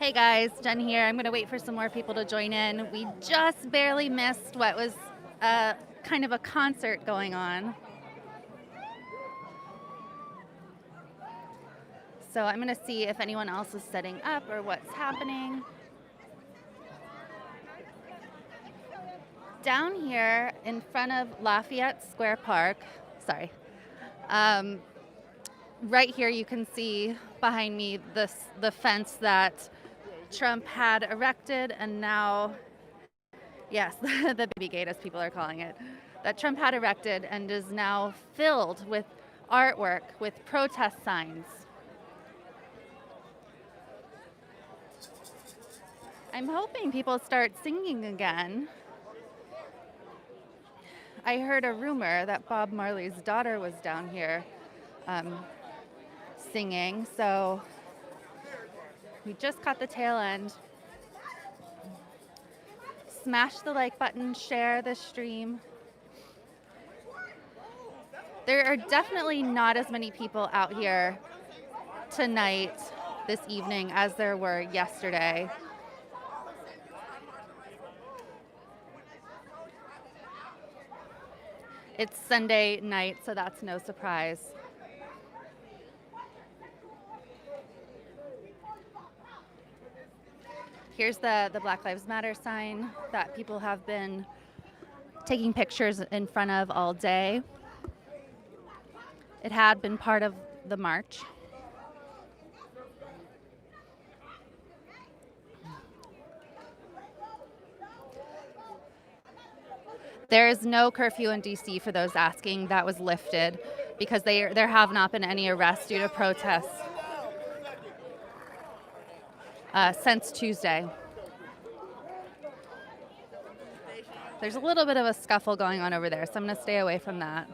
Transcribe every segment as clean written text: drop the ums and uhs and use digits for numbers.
Hey guys, Jen here. I'm going to wait for some more people to join in. We just barely missed what was kind of a concert going on. So I'm going to see if anyone else is setting up or what's happening. Down here in front of Lafayette Square Park, right here you can see behind me the fence that Trump had erected, and now, yes, the baby gate as people are calling it, that Trump had erected and is now filled with artwork, with protest signs. I'm hoping people start singing again. I heard a rumor that Bob Marley's daughter was down here singing, so we just caught the tail end. Smash the like button, share the stream. There are definitely not as many people out here tonight, this evening, as there were yesterday. It's Sunday night, so that's no surprise. Here's the Black Lives Matter sign that people have been taking pictures in front of all day. It had been part of the march. There is no curfew in DC for those asking. That was lifted because there have not been any arrests due to protests since Tuesday. There's a little bit of a scuffle going on over there, so I'm going to stay away from that.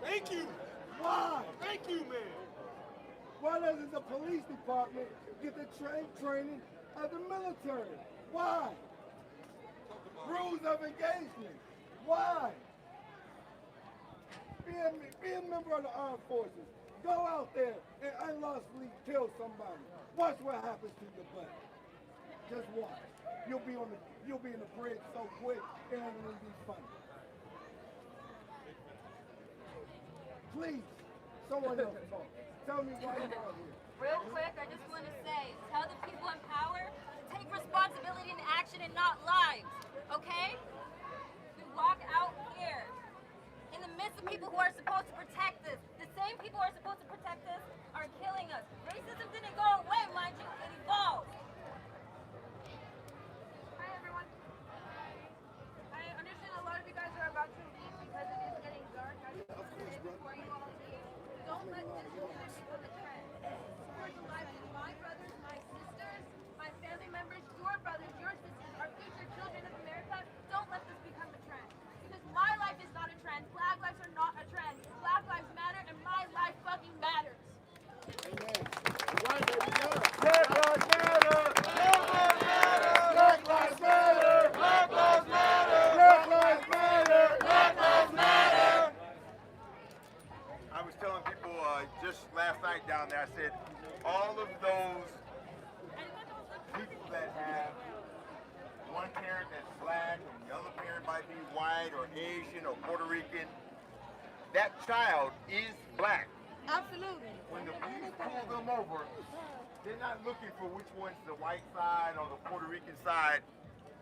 Thank you. Why? Thank you, man. Why doesn't the police department get the training of the military? Why? Rules of engagement. Why? Be a member of the armed forces. Go out there and unlawfully kill somebody. Watch what happens to your butt. Just watch. You'll be in the bridge so quick it ain't gonna be funny. Please, someone else talk. Tell me why you're out here. Real quick, I just want to say, tell the people in power to take responsibility and action and not lies, okay? We walk out here in the midst of people who are supposed to protect us. The same people who are supposed to protect us are killing us. Racism didn't go away, mind you, it evolved. Hi everyone. I understand a lot of you guys are about to leave because it is getting dark. I just want to say before you all leave, don't let this movement become a trend. Support the lives of my brothers, my sisters, my family members, your brothers, your sisters, our future children of America. Don't let this become a trend. Because my life is not a trend. Black lives are not a trend. Black lives matter and my life fucking matters. Amen. Right, baby, Black lives matter. Black lives matter. Black lives matter. Black lives matter. Black lives matter. Black lives matter. I was telling people just last night down there, I said, all of those people that have one parent that's black and the other parent might be white or Asian or Puerto Rican, that child is black. Absolutely. When the police pull them over, they're not looking for which one's the white side or the Puerto Rican side.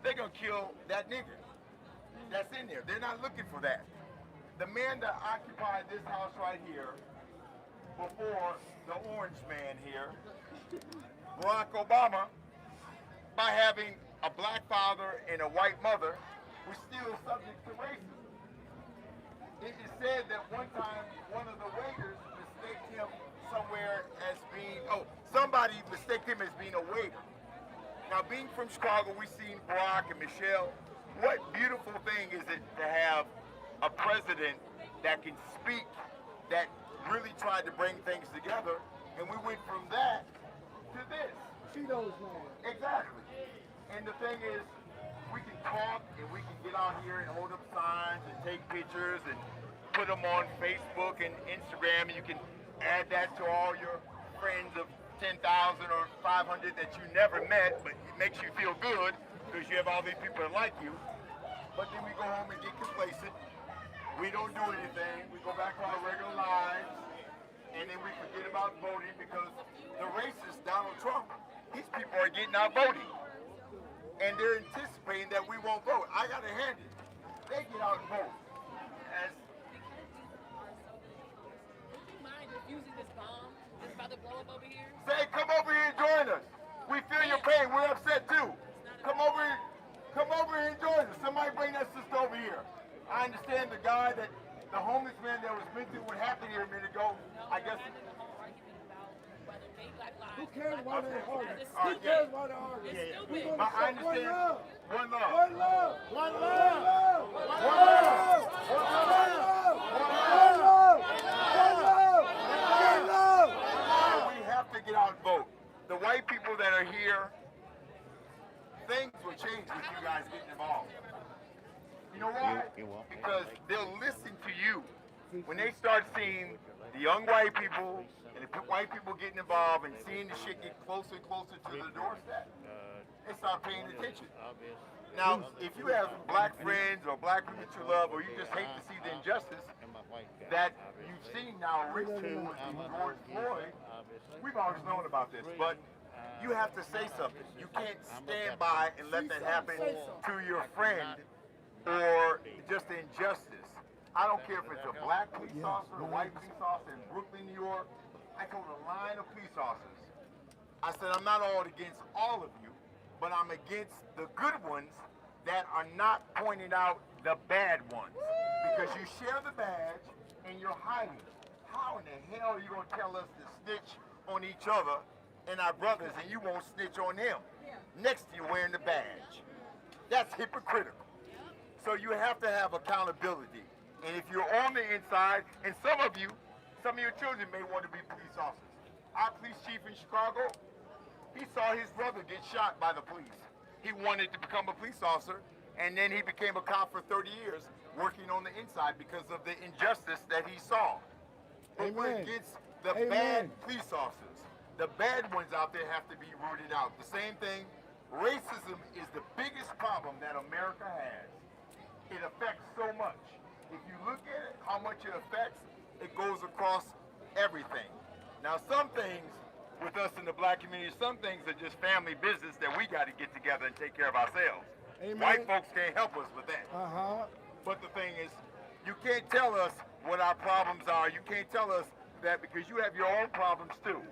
They're going to kill that nigger that's in there. They're not looking for that. The man that occupied this house right here before the orange man here, Barack Obama, by having a black father and a white mother, was still subject to racism. It is said that one time one of the waiters mistaked him somewhere as being, somebody mistaked him as being a waiter. Now, being from Chicago, we've seen Barack and Michelle. What beautiful thing is it to have a president that can speak, that really tried to bring things together, and we went from that to this. Cheetos, man. Exactly. And the thing is, we can talk and we can get get out here and hold up signs and take pictures and put them on Facebook and Instagram, and you can add that to all your friends of 10,000 or 500 that you never met, but it makes you feel good because you have all these people that like you. But then we go home and get complacent. We don't do anything. We go back to our regular lives, and then we forget about voting because the racist Donald Trump, these people are getting out voting. And they're anticipating that we won't vote. I got to hand it. They get out and vote. As Would you mind defusing this bomb that's about to blow up over here? say, come over here and join us. We feel your pain. We're upset too. Come over here and join us. Somebody bring that sister over here. I understand the guy that the homeless man that was mentioned what happened here a minute ago. I guess. Who cares why they're arguing? All right, Who cares why they're arguing? Yeah. We're But I gonna say one understand. love. One love. One love. One One love. love. One One love. love. One love. One love. One love. We have to get out and vote. The white people that are here, things will change with you guys getting involved. You know why? Because they'll listen to you. When they start seeing the young white people and the white people getting involved and seeing the shit get closer and closer to the doorstep, they start paying attention. Now, if you have black friends or black people that you love, or you just hate to see the injustice that you've seen now recently with George Floyd, we've always known about this, but you have to say something. You can't stand by and let that happen to your friend or just the injustice. I don't care if it's a black police officer, a white police officer in Brooklyn, New York. I told a line of police officers, I said, I'm not all against all of you, but I'm against the good ones that are not pointing out the bad ones. Because you share the badge and you're hiding. How in the hell are you going to tell us to snitch on each other and our brothers and you won't snitch on them? Next to you wearing the badge. That's hypocritical. So you have to have accountability. And if you're on the inside, and some of your children may want to be police officers. Our police chief in Chicago, he saw his brother get shot by the police. He wanted to become a police officer, and then he became a cop for 30 years, working on the inside because of the injustice that he saw. But we're against the bad police officers. The bad ones out there have to be rooted out. The same thing, racism is the biggest problem that America has. It affects so much. If you look at it, how much it affects, it goes across everything. Now, some things with us in the black community, some things are just family business that we got to get together and take care of ourselves. Amen. White folks can't help us with that. But the thing is, you can't tell us what our problems are. You can't tell us that because you have your own problems too.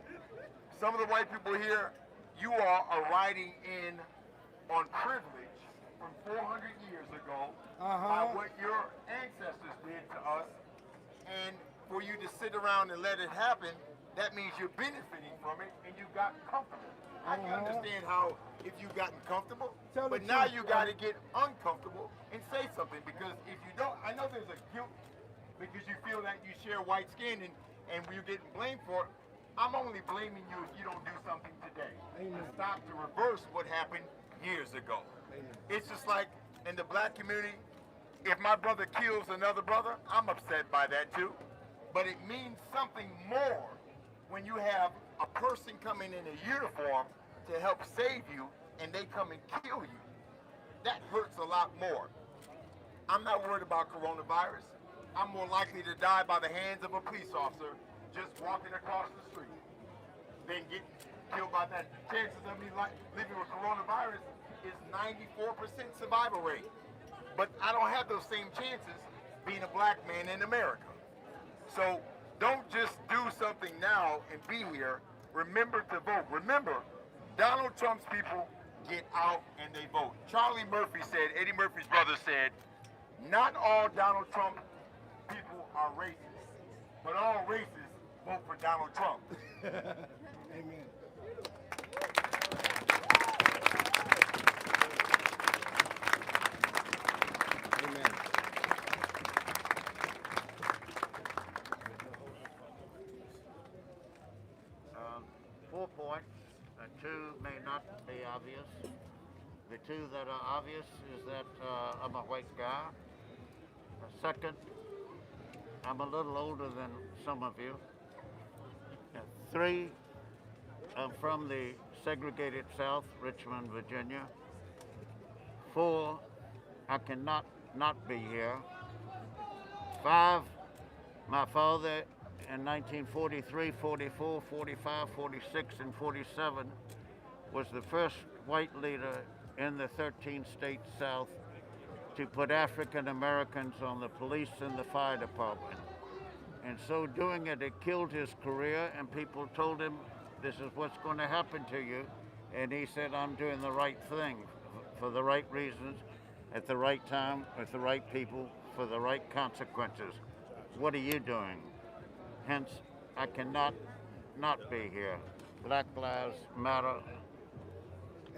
Some of the white people here, you all are riding in on privilege from 400 years ago by what your ancestors did to us, and for you to sit around and let it happen, that means you're benefiting from it and you got comfortable. I can understand how if you've gotten comfortable, but now you got to get uncomfortable and say something, because if you don't, I know there's a guilt because you feel that you share white skin and you're getting blamed for it. I'm only blaming you if you don't do something today to stop to reverse what happened years ago. It's just like in the black community, if my brother kills another brother, I'm upset by that too. But it means something more when you have a person coming in a uniform to help save you and they come and kill you. That hurts a lot more. I'm not worried about coronavirus. I'm more likely to die by the hands of a police officer just walking across the street than get killed by that. Chances of me living with coronavirus is 94% survival rate. But I don't have those same chances being a black man in America. So don't just do something now and be here. Remember to vote. Remember, Donald Trump's people get out and they vote. Charlie Murphy said, Eddie Murphy's brother said, not all Donald Trump people are racist, but all racists vote for Donald Trump. Amen. Amen. Four points, two may not be obvious. The two that are obvious is that I'm a white guy. Second, I'm a little older than some of you. And three, I'm from the segregated South, Richmond, Virginia. Four, I cannot not be here. Five, my father in 1943, 44, 45, 46, and 47 was the first white leader in the 13-state South to put African Americans on the police and the fire department. And so doing it, it killed his career, and people told him, this is what's going to happen to you. And he said, I'm doing the right thing for the right reasons, at the right time, with the right people, for the right consequences. What are you doing? Hence, I cannot not be here. Black lives matter.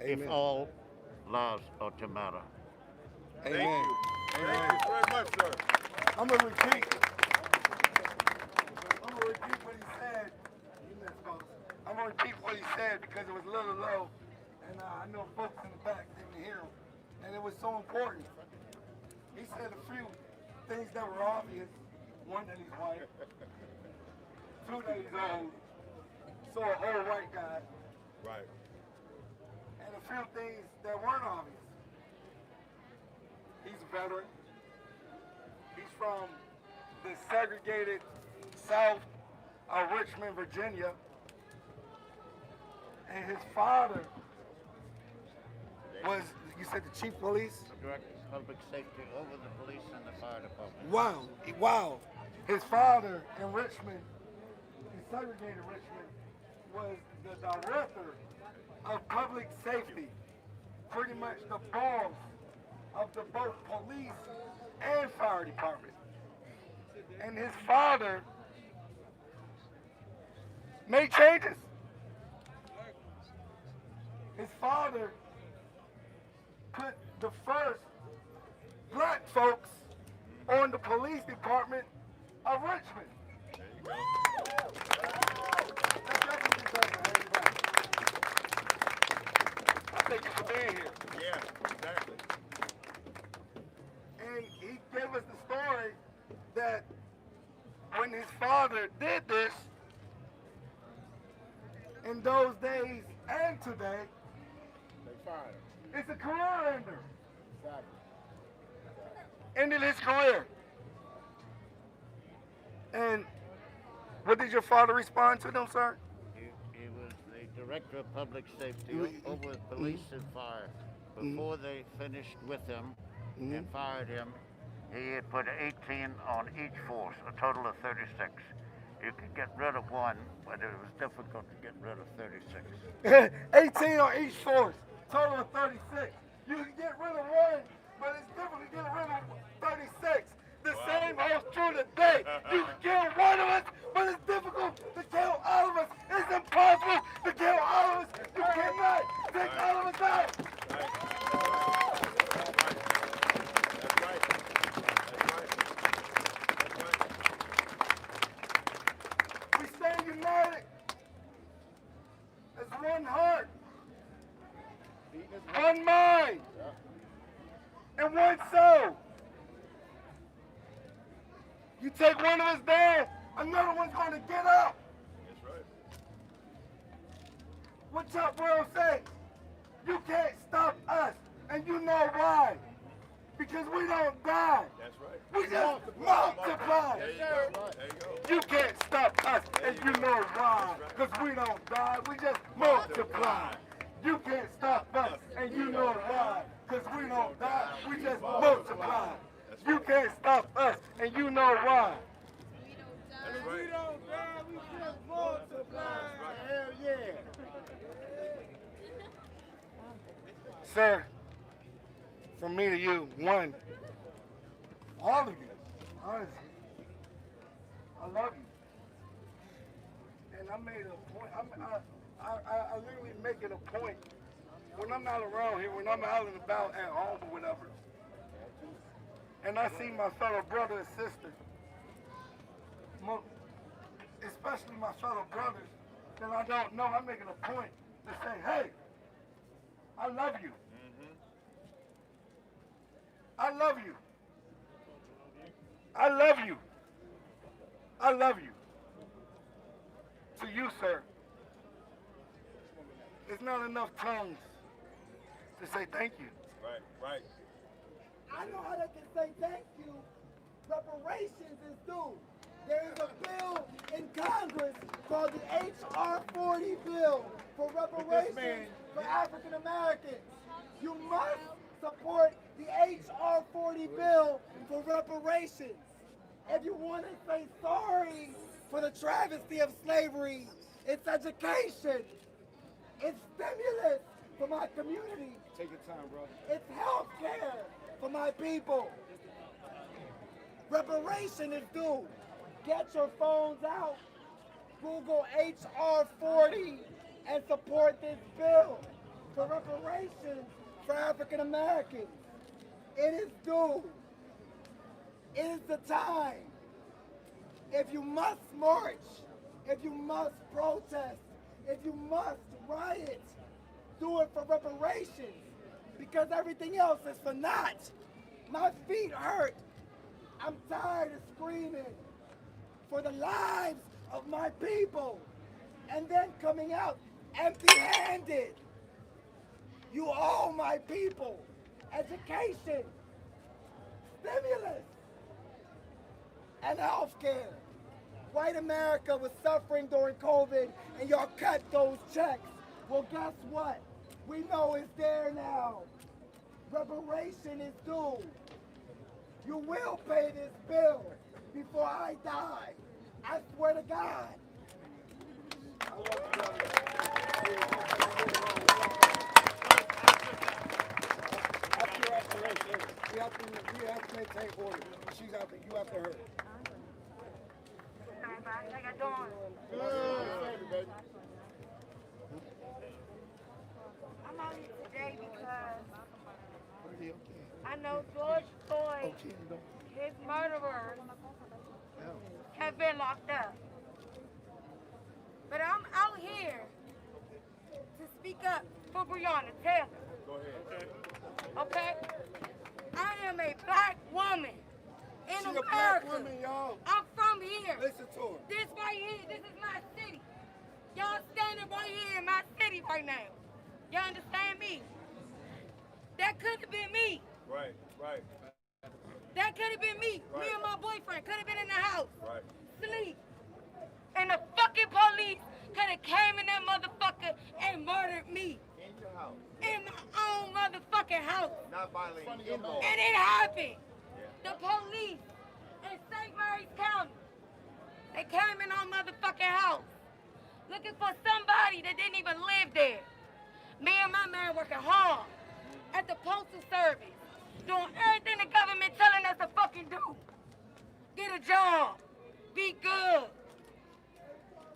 Amen. If all lives are to matter. Amen. Thank you. Thank you very much, sir. I'm gonna repeat what he said. I'm gonna repeat what he said because it was a little low, and I know folks in the back didn't hear him, and it was so important. He said a few things that were obvious. One, that he's white. Two, that he's old. So an old white guy. Right. And a few things that weren't obvious. He's a veteran. He's from the segregated South of Richmond, Virginia. And his father was, you said the chief of police? Director of Public Safety over the police and the fire department. Wow, wow. His father in Richmond, in segregated Richmond, was the director of public safety. Pretty much the boss of the both police and fire department. And his father made changes. His father put the first black folks on the police department of Richmond. There you go. I thank you for being here. Yeah, exactly. And he gave us the story that when his father did this, in those days and today, They fired him. it's a career ender. Exactly. Ended his career. And what did your father respond to them, sir? He was the director of public safety over police and fire. Before they finished with him and fired him, he had put 18 on each force, a total of 36. You could get rid of one, but it was difficult to get rid of 36. 18 on each force, total of 36. You can get rid of one, but it's difficult to get rid of 36. The same holds true today. You can kill one of us, but it's difficult to kill all of us. It's impossible to kill all of us. You cannot take all of us out. We stay united as one heart, one mind, and one soul. You take one of us down, another one's going to get up. That's right. What Chuck World say? You can't stop us, and you know why. Because we don't die. That's right. We just multiply. There you go. There you go. You can't stop us, and you know why. Because we don't die, we just multiply. You can't stop us, and you know why. Because we don't die, we just multiply. You can't stop us, and you know why. That's right. don't die, we just multiply. Hell yeah. Sir, from me to you, one, all of you, honestly, I love you. And I made a point, I literally make it a point, when I'm not around here, when I'm out and about at home or whatever, and I see my fellow brother and sister, especially my fellow brothers that I don't know, I'm making a point to say, hey, I love you. I I love you. I love you. I love you. To you, sir, there's not enough tongues to say thank you. Right. I know how they can say thank you. Reparations is due. There is a bill in Congress called the H.R. 40 bill for reparations for African Americans. You must support the H.R. 40 bill for reparations. If you want to say sorry for the travesty of slavery, it's education. It's stimulus for my community. Take your time, brother. It's health care for my people. Reparation is due. Get your phones out. Google HR 40 and support this bill for reparations for African Americans. It is due. It is the time. If you must march, if you must protest, if you must riot, do it for reparations, because everything else is for naught. My feet hurt. I'm tired of screaming for the lives of my people and then coming out empty-handed. You owe my people education, stimulus, and health care. White America was suffering during COVID and y'all cut those checks. Well, guess what? We know it's there now. Reparation is due. You will pay this bill before I die. I swear to God. We have to maintain order. She's out there. You after her. How you doing? Good. I'm out here today because I know George Floyd, his murderers, have been locked up. But I'm out here to speak up for Breonna Taylor. Go ahead. Okay? I am a black woman in She a America. black woman, y'all. I'm from here. Listen to her. This right here, this is my city. Y'all standing right here in my city right now. Y'all understand me? That could have been me. Right. That could have been me. Right. Me and my boyfriend could have been in the house. Right. Sleep. And the fucking police could have came in that motherfucker and murdered me. In your house. In my own motherfucking house. Not violating in law. And it happened. The police in St. Mary's County, they came in our motherfucking house looking for somebody that didn't even live there. Me and my man working hard at the postal service, doing everything the government telling us to fucking do. Get a job, be good.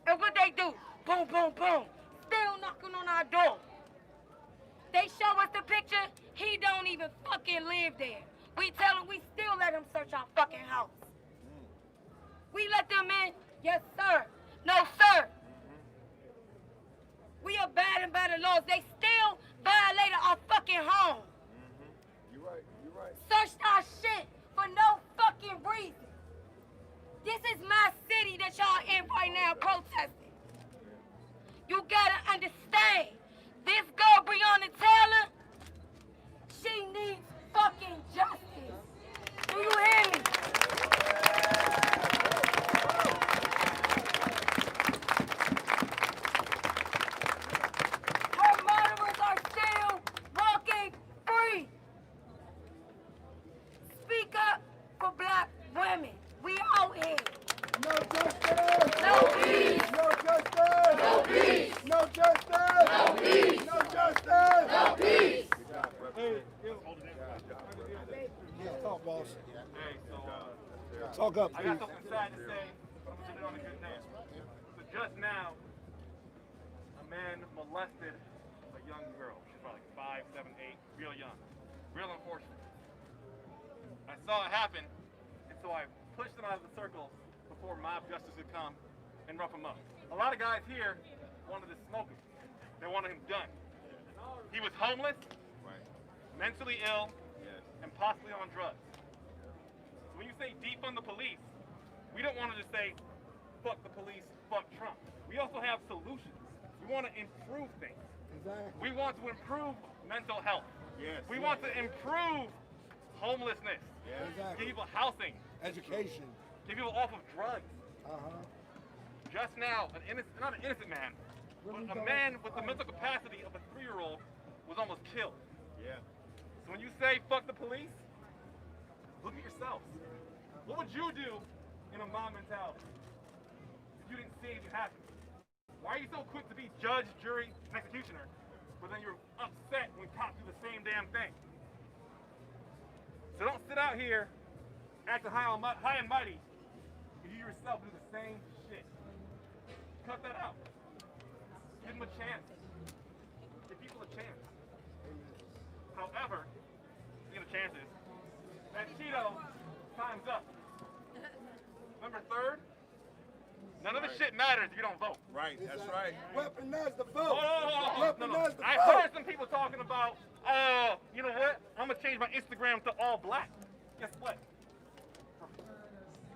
And what they do? Boom, boom, boom. Still knocking on our door. They show us the picture, he don't even fucking live there. We tell him we still let him search our fucking house. We let them in, yes sir, no sir. We abiding by the laws. They still violated our fucking home. You're right. Searched our shit for no fucking reason. This is my city that y'all in right now protesting. You gotta understand, this girl Breonna Taylor, she needs fucking justice. Do you hear me? Her murderers are still walking free. Speak up for black women. We out here. No justice! No peace. No justice! No peace. No justice! No peace. No justice! No peace. Talk, boss. Hey, Talk up, I please. got something sad to say, but I'm gonna on a good note. So just now, a man molested a young girl. She's probably like 5, 7, 8, real young. Real unfortunate. I saw it happen, and so I pushed him out of the circle before mob justice could come and rough him up. A lot of guys here wanted to smoke him. They wanted him done. He was homeless, mentally ill, and possibly on drugs. So when you say defund the police, we don't want to just say, fuck the police, fuck Trump. We also have solutions. We want to improve things. Exactly. We want to improve mental health. Yes. We want to improve homelessness. Yes. Exactly. Give people housing. Education. Get people off of drugs. Uh-huh. Just now, not an innocent man, but a man with the mental capacity of a 3-year-old was almost killed. Yeah. So when you say fuck the police, look at yourselves. What would you do in a mob mentality if you didn't see anything happen? Why are you so quick to be judge, jury, and executioner, but then you're upset when cops do the same damn thing? So don't sit out here acting high and mighty if you yourself do the same shit. Cut that out. Give them a chance. Give people a chance. However, speaking of chances, that Cheeto time's up. November 3rd, none of the shit matters if you don't vote. Right, that's right. Weaponize the vote. No. Weaponize the I vote. heard some people talking about, you know what? I'm gonna change my Instagram to all black. Guess what?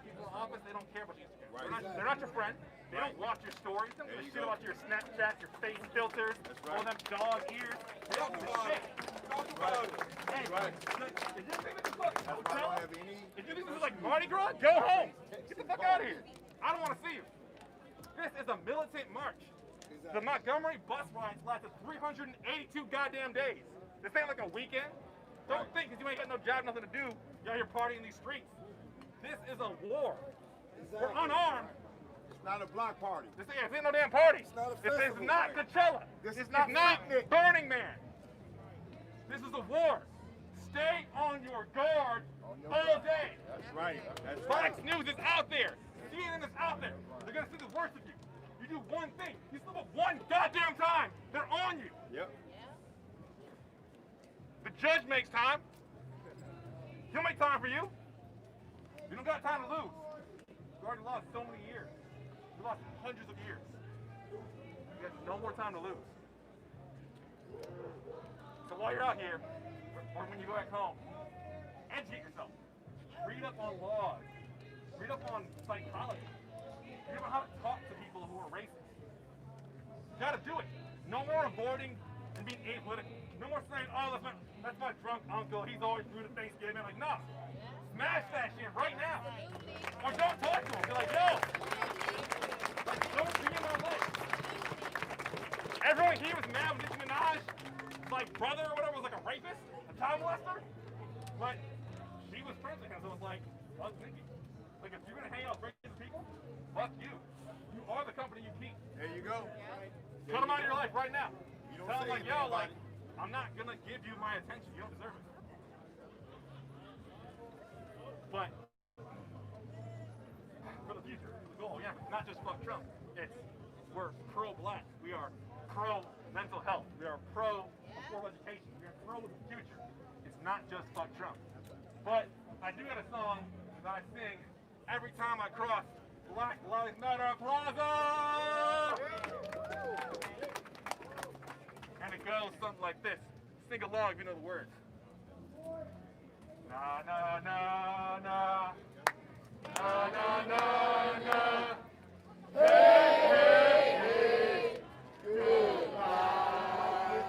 People in office, they don't care about your Instagram. Right. They're not your friend. They don't watch your stories. They don't give a shit about your Snapchat, your face filters, all them dog ears. They don't give a shit. Hey, Right. if you think this is fucking I hotel, don't have any. if you think this is like Mardi Gras, go home. Get the fuck out of here. I don't want to see you. This is a militant march. The Montgomery bus rides lasted 382 goddamn days. This ain't like a weekend. Don't think because you ain't got no job, nothing to do, you're out here partying in these streets. This is a war. We're unarmed. It's not a block party. This ain't no damn party. not a This is festival. not Coachella. This This is is not picnic. Burning Man. This is a war. Stay on your guard all day. That's right. That's Fox right. News is out there. CNN is out there. They're gonna see the worst of you. You do one thing. You slip up one goddamn time. They're on you. Yep. The judge makes time. He'll make time for you. You don't got time to lose. You already lost so many years. You lost hundreds of years. You got no more time to lose. So while you're out here, or when you go back home, educate yourself. Read up on laws. Read up on psychology. Read up on how to talk to people who are racist. You gotta do it. No more avoiding and being apolitical. No more saying, oh, that's my drunk uncle. He's always through to Thanksgiving. Like, no. Smash that shit right now. Or don't talk to him. Be like, yo. Like, don't be in my life. Everyone here was mad with Nicki Minaj. Like, brother or whatever was like a rapist, a child molester. But she was friends with him, so it was like, fuck Nicki. Like, if you're gonna hang out with racist people, fuck you. You are the company you keep. There you go. Cut them out of your life right now. You don't Tell them say like, anything yo, about like, it. I'm not gonna give you my attention. You don't deserve it. But for the future, the goal, yeah, not just fuck Trump. It's we're pro-black. We are pro-mental health. We are pro-affordable education. We are pro the future. It's not just fuck Trump. But I do got a song that I sing every time I cross Black Lives Matter Plaza. And it goes something like this. Sing along if you know the words. Na na na na. Na na na na. Hey, hey, hey. Goodbye.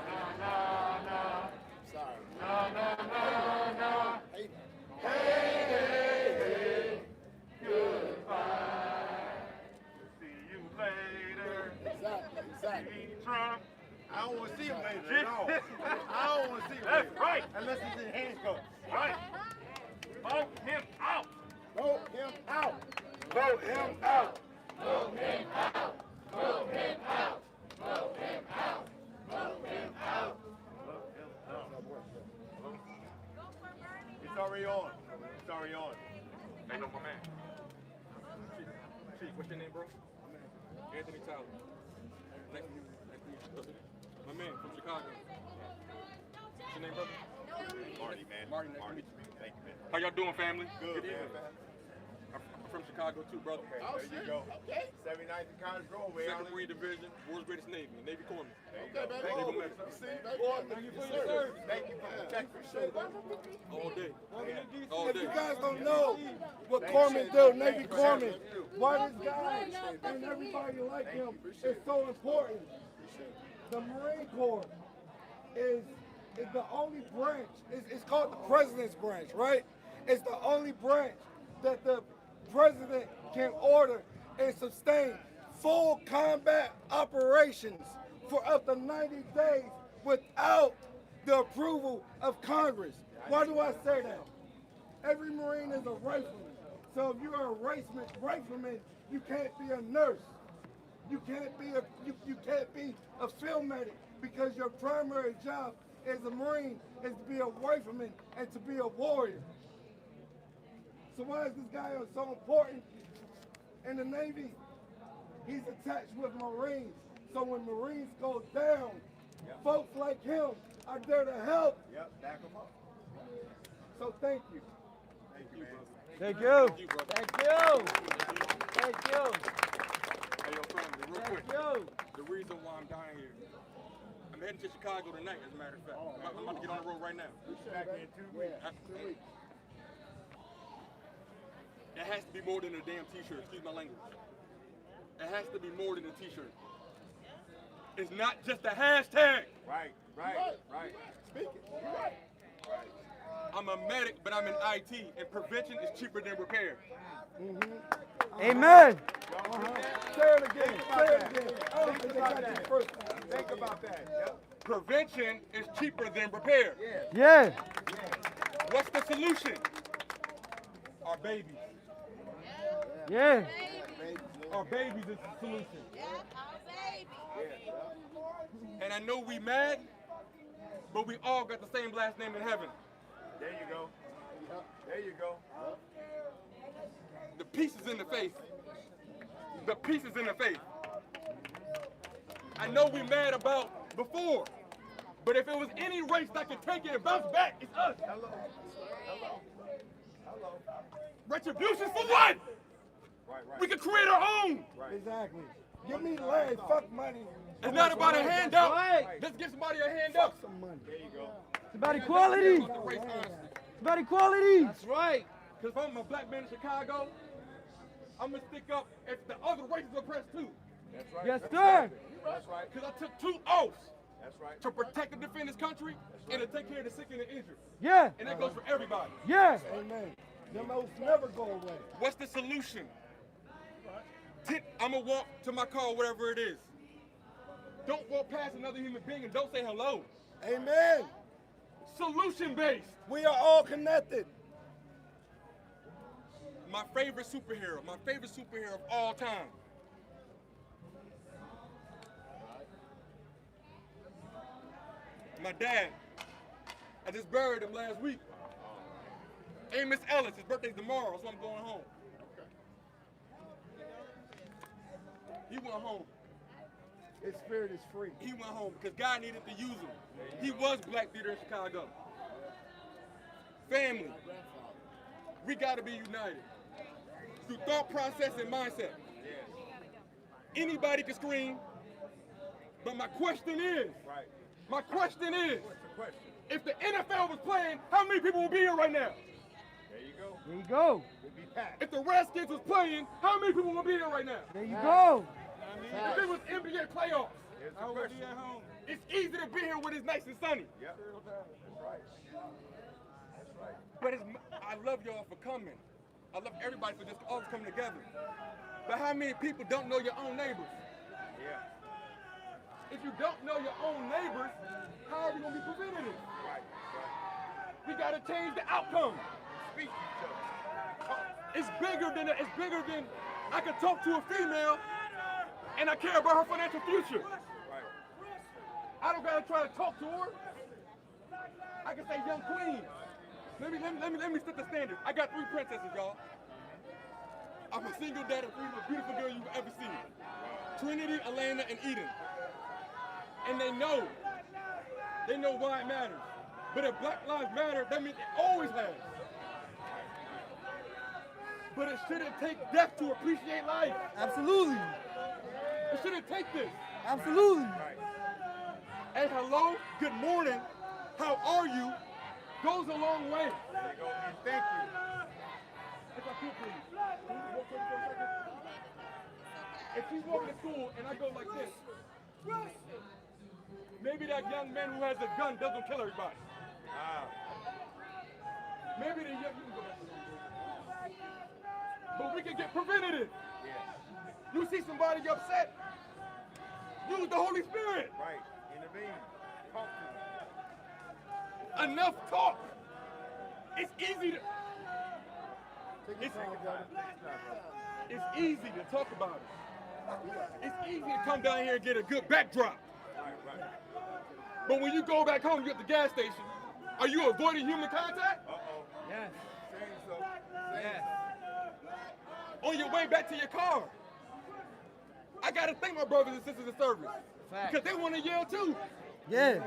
Na na na. Sorry. Na na na na. Hey, Hey, hey, hey. Goodbye. See you later. exactly. See Trump. I don't want to see him later at all. I don't want to see him That's later. right. Unless he's in handcuffs. Right. Vote him out. Vote him out. Vote him out. Vote him out. Vote him out. Vote him out. Vote him out. It's already on. It's already on. Hey, no, my man. Chief, what's your name, bro? Anthony Tyler. Nice to meet you. My man from Chicago. What's your name, brother? Marty, man. Marty, nice to meet you. Thank you, man. How y'all doing, family? Good, man. evening. from Chicago too, brother. Okay, there you go. Okay. 79th and College Road, man. Second Marine Division, world's greatest Navy, Navy Corpsman. Okay, baby. Naval Oh, Medical. thank you for your service. Thank you for protecting. All day. All If day. you guys don't know what corpsmen do, Navy corpsmen, why this guy and everybody like him is so important. The Marine Corps is the only branch, it's called the President's branch, right? It's the only branch that the President can order and sustain full combat operations for up to 90 days without the approval of Congress. Why do I say that? Every Marine is a rifleman. So if you're a rifleman, you can't be a nurse. You can't be a field medic because your primary job as a Marine is to be a rifleman and to be a warrior. So why is this guy so important in the Navy? He's attached with Marines. So when Marines go down, folks like him are there to help. Yep, back them up. So thank you. Thank you, man. Thank you. Thank you, brother. Thank you. Thank you. Hey, yo, family, real quick. Thank you. The reason why I'm down here, I'm heading to Chicago tonight, as a matter of fact. I'm about to get on the road right now. Back in 2 weeks. It has to be more than a damn t-shirt, excuse my language. It has to be more than a t-shirt. It's not just a hashtag. Right. Speak it. Right. I'm a medic, but I'm in IT, and prevention is cheaper than repair. Amen. Say it again. Say it again. I don't think they got you the first time. Think about that. Yep. Prevention is cheaper than repair. Yeah. What's the solution? Our babies. Yeah. Our babies is the solution. And I know we mad, but we all got the same last name in heaven. There you go. There you go. The peace is in the faith. The peace is in the faith. I know we mad about before, but if it was any race that could take it and bounce back, it's us. Hello. Retribution for what? Right. We can create our own. Exactly. Give me land, fuck money. It's not about a handout. right. Let's give somebody a handout. Fuck some money. There you go. It's about equality. About the race, honestly. It's about equality. That's right. Because if I'm a black man in Chicago, I'm going to stick up if the other races are oppressed too. That's right. Yes, sir. That's right. Because I took 2 oaths That's right. to protect and defend this country and to take care of the sick and the injured. Yeah. And that goes for everybody. Yeah. Amen. Them oaths never go away. What's the solution? I'm going to walk to my car, whatever it is. Don't walk past another human being and don't say hello. Amen. Solution-based. We are all connected. My favorite superhero of all time. My dad. I just buried him last week. Amos Ellis, his birthday's tomorrow, so I'm going home. He went home. His spirit is free. He went home because God needed to use him. He was black theater in Chicago. Family. We got to be united. Through thought process and mindset. Anybody can scream, but my question is, What's the question? if the NFL was playing, how many people would be here right now? There you go. There you go. We'll be packed. If the Redskins was playing, how many people would be here right now? There you go. If it was NBA playoffs, Here's the question. it's easy to be here when it's nice and sunny. Yep. That's right. That's right. But I love y'all for coming. I love everybody for just all coming together. But how many people don't know your own neighbors? Yeah. If you don't know your own neighbors, how are we gonna be preventing it? Right. We gotta change the outcome. Speak to each other. It's bigger than I can talk to a female and I care about her financial future. Right. I don't gotta try to talk to her. I can say, young queen. Let me set the standard. I got 3 princesses, y'all. I'm a single dad of 3 most beautiful girls you've ever seen. Trinity, Elena, and Eden. And they know why it matters. But if Black Lives Matter, that means it always has. But it shouldn't take death to appreciate life. Absolutely. It shouldn't take this. Absolutely. Hey, hello, good morning, how are you, goes a long way. Thank you. If I could please, can you walk over for a second? If she's walking to school and I go like this, maybe that young man who has a gun doesn't kill everybody. Maybe the young, you can go back to the room. But we can get preventative. You see somebody upset, use the Holy Spirit. Right. Intervene. Talk to them. Enough talk. It's easy to. It's easy to talk about it. It's easy to come down here and get a good backdrop. But when you go back home, you're at the gas station. Are you avoiding human contact? Yes. Saying so. Yes. On your way back to your car. I gotta thank my brothers and sisters in service. Fact. Because they want to yell too. Yeah.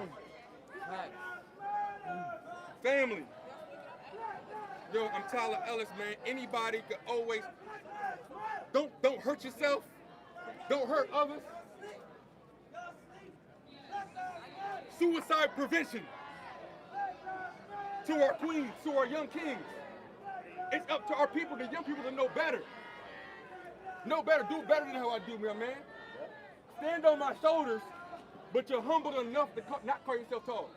Family. Yo, I'm Tyler Ellis, man. Anybody could always don't hurt yourself. Don't hurt others. Suicide prevention. To our queens, to our young kings. It's up to our people, the young people, to know better. Know better, do better than how I do, my man. Stand on my shoulders, but you're humble enough to not call yourself tall.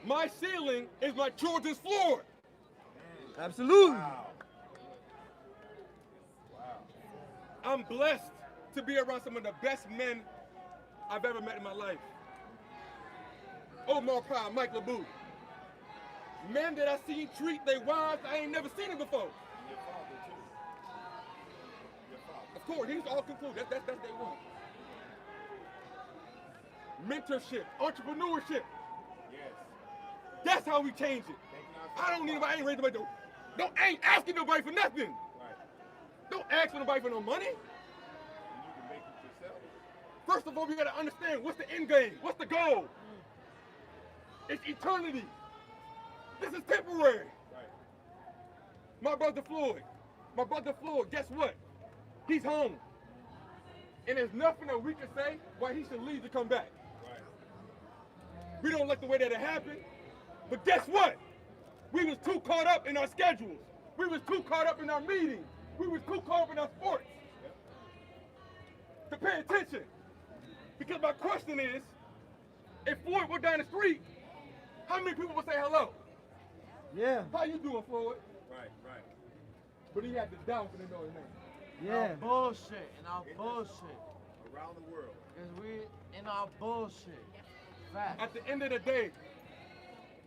My ceiling is my children's floor. Absolutely. I'm blessed to be around some of the best men I've ever met in my life. Omar Pride, Mike LeBou. Men that I seen treat their wives, I ain't never seen it before. Of course, he's all concluded. That's day one. Mentorship, entrepreneurship. That's how we change it. I don't need nobody, I ain't raising nobody. I ain't asking nobody for nothing. Don't ask for nobody for no money. You can make it yourself. First of all, we gotta understand what's the end game, what's the goal. It's eternity. This is temporary. My brother Floyd, guess what? He's home. And there's nothing that we can say why he should leave to come back. We don't like the way that it happened, but guess what? We was too caught up in our schedules. We was too caught up in our meetings. We was too caught up in our sports to pay attention. Because my question is, if Floyd were down the street, how many people would say hello? Yeah. How you doing, Floyd? Right. But he had to doubt when they know his name. Yeah. Bullshit and our bullshit. Around the world. Because we in our bullshit. Fact. At the end of the day,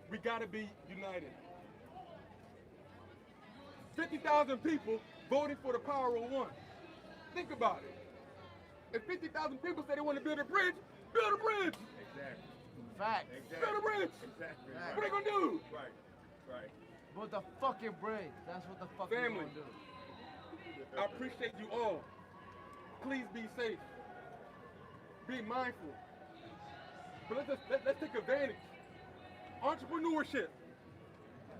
we gotta be united. 50,000 people voted for the power of one. Think about it. If 50,000 people say they want to build a bridge, build a bridge. Exactly. Fact. Build a bridge. Exactly. What are they gonna do? Right. But the fucking bridge. That's what the fuck we Family. gonna do. I appreciate you all. Please be safe. Be mindful. But let's take advantage. Entrepreneurship.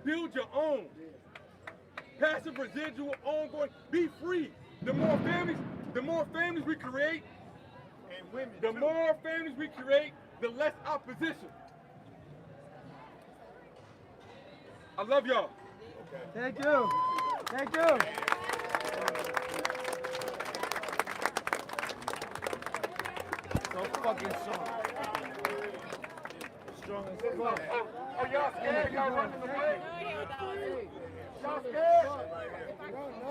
Build your own. Passive residual, ongoing. Be free. The more families we create, And women. the more families we create, the less opposition. I love y'all. Thank you. Thank you. So fucking strong. Strong as fuck. Oh, y'all scared? Y'all running away? Y'all scared?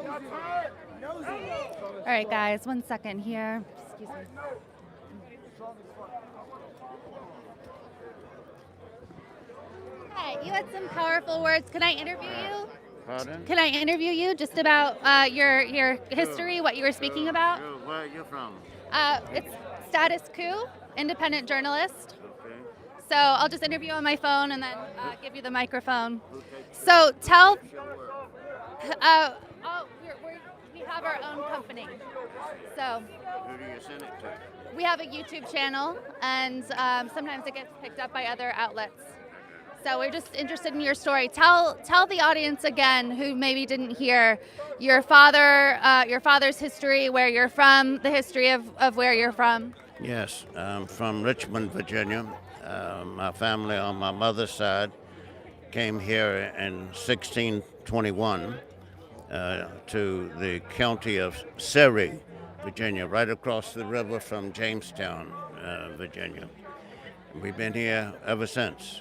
Y'all tired? All right, guys, 1 second here. Excuse me. Hi, you had some powerful words. Can I interview you? Pardon? Can I interview you just about your history, what you were speaking about? Sure. Where are you from? It's Status Coup, independent journalist. Okay. So I'll just interview on my phone and then give you the microphone. Who takes So tell, your work? we have our own company. So Who do you send it to? we have a YouTube channel, and sometimes it gets picked up by other outlets. So we're just interested in your story. Tell the audience again, who maybe didn't hear, your father's history, where you're from, the history of where you're from. Yes, I'm from Richmond, Virginia. My family on my mother's side came here in 1621 to the county of Surrey, Virginia, right across the river from Jamestown, Virginia. We've been here ever since.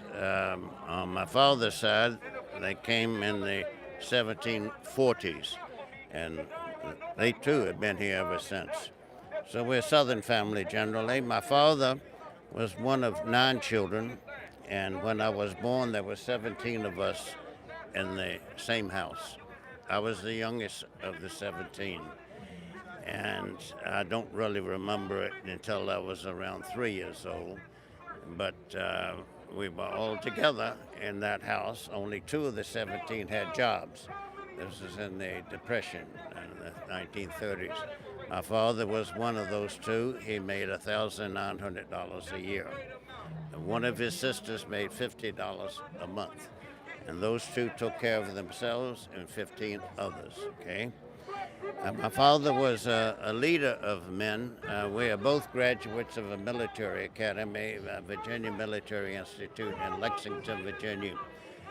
On my father's side, they came in the 1740s, and they too have been here ever since. So we're a Southern family generally. My father was one of 9 children, and when I was born, there were 17 of us in the same house. I was the youngest of the 17, and I don't really remember it until I was around 3 years old. But we were all together in that house. Only 2 of the 17 had jobs. This was in the Depression in the 1930s. My father was one of those 2. He made $1,900 a year. And one of his sisters made $50 a month. And those 2 took care of themselves and 15 others, okay? My father was a leader of men. We are both graduates of a military academy, Virginia Military Institute in Lexington, Virginia.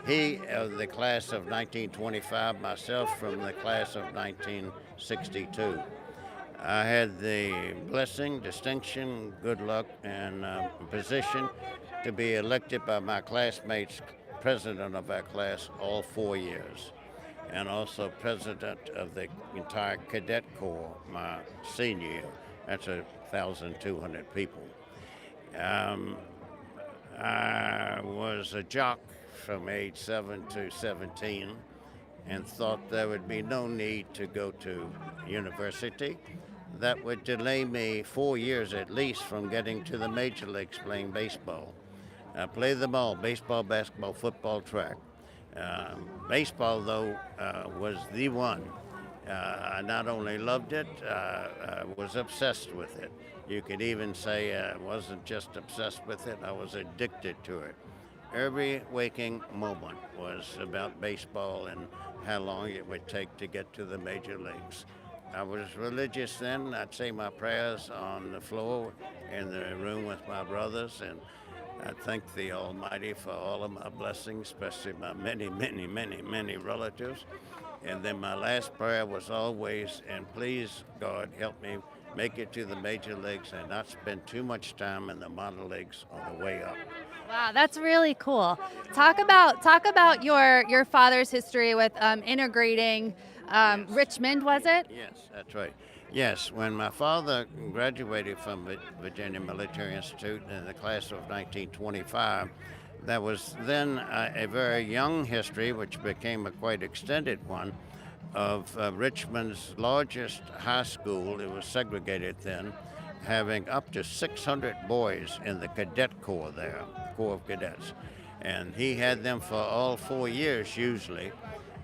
He of the class of 1925, myself from the class of 1962. I had the blessing, distinction, good luck, and position to be elected by my classmates president of our class all 4 years, and also president of the entire cadet corps my senior year. That's 1,200 people. I was a jock from age 7 to 17 and thought there would be no need to go to university. That would delay me 4 years at least from getting to the major leagues playing baseball. I played them all: baseball, basketball, football, track. Baseball, though, was the one. I not only loved it, I was obsessed with it. You could even say I wasn't just obsessed with it, I was addicted to it. Every waking moment was about baseball and how long it would take to get to the major leagues. I was religious then. I'd say my prayers on the floor in the room with my brothers, and I thank the Almighty for all of my blessings, especially my many, many, many, many relatives. And then my last prayer was always, and please, God, help me make it to the major leagues and not spend too much time in the minor leagues on the way up. Wow, that's really cool. Talk about your father's history with integrating Richmond, was it? Yes, that's right. Yes, when my father graduated from Virginia Military Institute in the class of 1925, there was then a very young history, which became a quite extended one, of Richmond's largest high school. It was segregated then, having up to 600 boys in the cadet corps there, Corps of Cadets. And he had them for all 4 years usually.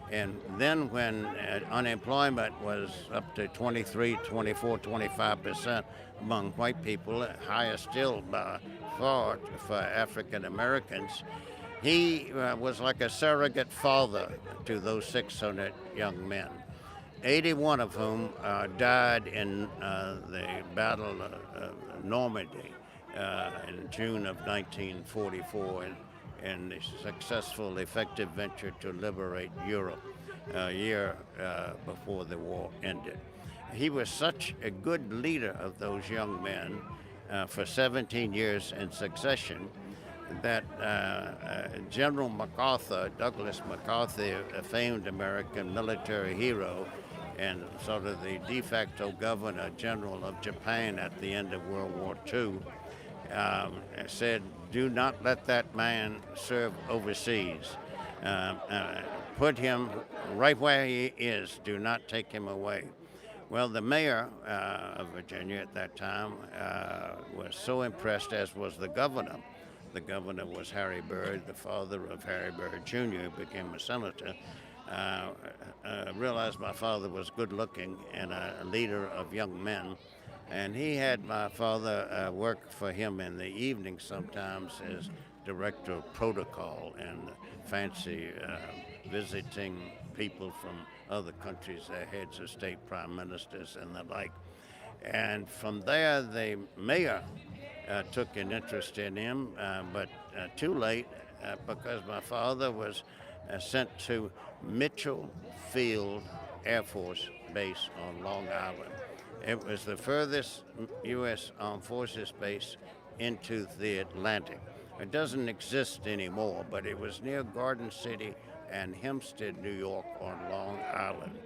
And then when unemployment was up to 23, 24, 25% among white people, higher still by far for African Americans, he was like a surrogate father to those 600 young men, 81 of whom died in the Battle of Normandy in June of 1944. And the successful, effective venture to liberate Europe a year before the war ended. He was such a good leader of those young men for 17 years in succession that General MacArthur, Douglas MacArthur, a famed American military hero and sort of the de facto governor general of Japan at the end of World War II, said, do not let that man serve overseas. Put him right where he is. Do not take him away. Well, the mayor of Virginia at that time was so impressed, as was the governor. The governor was Harry Byrd, the father of Harry Byrd Jr., who became a senator. Realized my father was good looking and a leader of young men. And he had my father work for him in the evening sometimes as director of protocol and fancy visiting people from other countries, their heads of state, prime ministers, and the like. And from there, the mayor took an interest in him, but too late because my father was sent to Mitchell Field Air Force Base on Long Island. It was the furthest U.S. Armed Forces base into the Atlantic. It doesn't exist anymore, but it was near Garden City and Hempstead, New York on Long Island.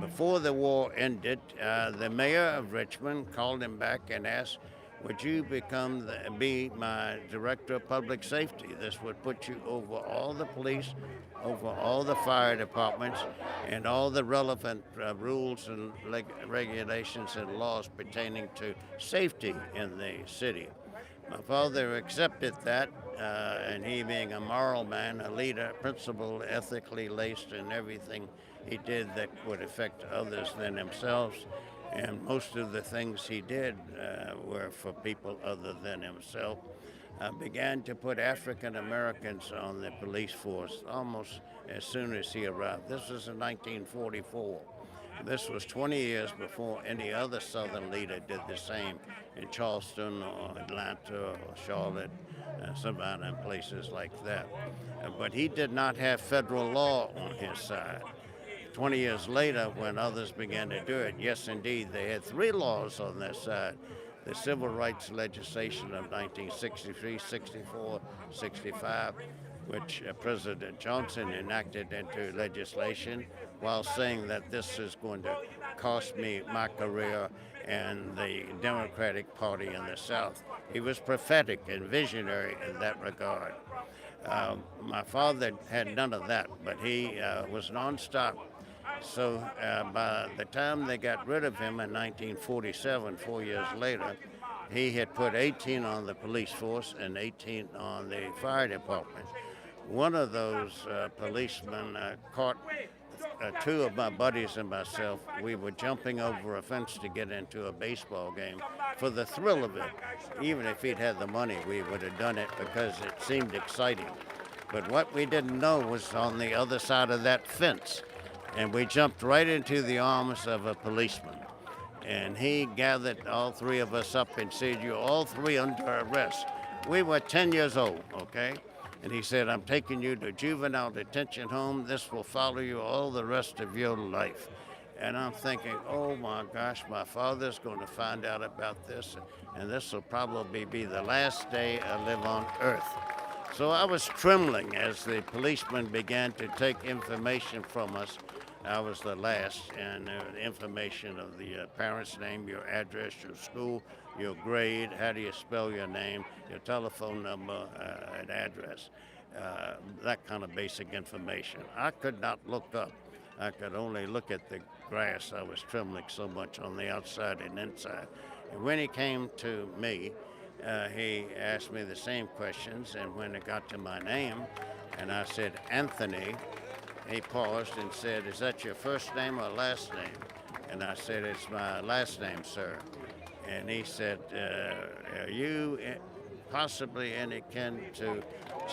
Before the war ended, the mayor of Richmond called him back and asked, would you be my director of public safety? This would put you over all the police, over all the fire departments, and all the relevant rules and regulations and laws pertaining to safety in the city. My father accepted that, and he being a moral man, a leader, principled, ethically laced in everything he did that would affect others than himself. And most of the things he did were for people other than himself. Began to put African Americans on the police force almost as soon as he arrived. This was in 1944. This was 20 years before any other Southern leader did the same in Charleston or Atlanta or Charlotte, Savannah, and places like that. But he did not have federal law on his side. 20 years later, when others began to do it, yes, indeed, they had three laws on their side. The civil rights legislation of 1963, 64, 65, which President Johnson enacted into legislation while saying that this is going to cost me my career and the Democratic Party in the South. He was prophetic and visionary in that regard. My father had none of that, but he was nonstop. So by the time they got rid of him in 1947, 4 years later, he had put 18 on the police force and 18 on the fire department. One of those policemen caught two of my buddies and myself. We were jumping over a fence to get into a baseball game for the thrill of it. Even if he'd had the money, we would have done it because it seemed exciting. But what we didn't know was on the other side of that fence. And we jumped right into the arms of a policeman. And he gathered all three of us up and said, you're all three under arrest. We were 10 years old, okay? And he said, I'm taking you to juvenile detention home. This will follow you all the rest of your life. And I'm thinking, oh my gosh, my father's going to find out about this, and this will probably be the last day I live on earth. So I was trembling as the policeman began to take information from us. I was the last, and information of the parent's name, your address, your school, your grade, how do you spell your name, your telephone number, and address, that kind of basic information. I could not look up. I could only look at the grass. I was trembling so much on the outside and inside. And when he came to me, he asked me the same questions, and when it got to my name, and I said, Anthony, he paused and said, is that your first name or last name? And I said, it's my last name, sir. And he said, are you possibly any kin to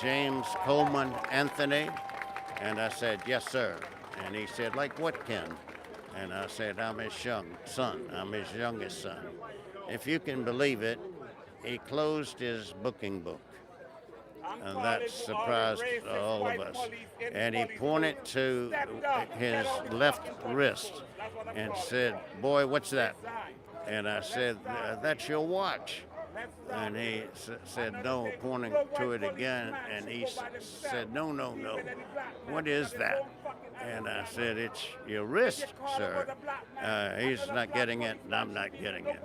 James Coleman Anthony? And I said, yes, sir. And he said, like what kin? And I said, I'm his son. I'm his youngest son. If you can believe it, he closed his booking book. And that surprised all of us. And he pointed to his left wrist and said, boy, what's that? And I said, that's your watch. And he said, no, pointing to it again. And he said, no, no, no. What is that? And I said, it's your wrist, sir. He's not getting it, and I'm not getting it.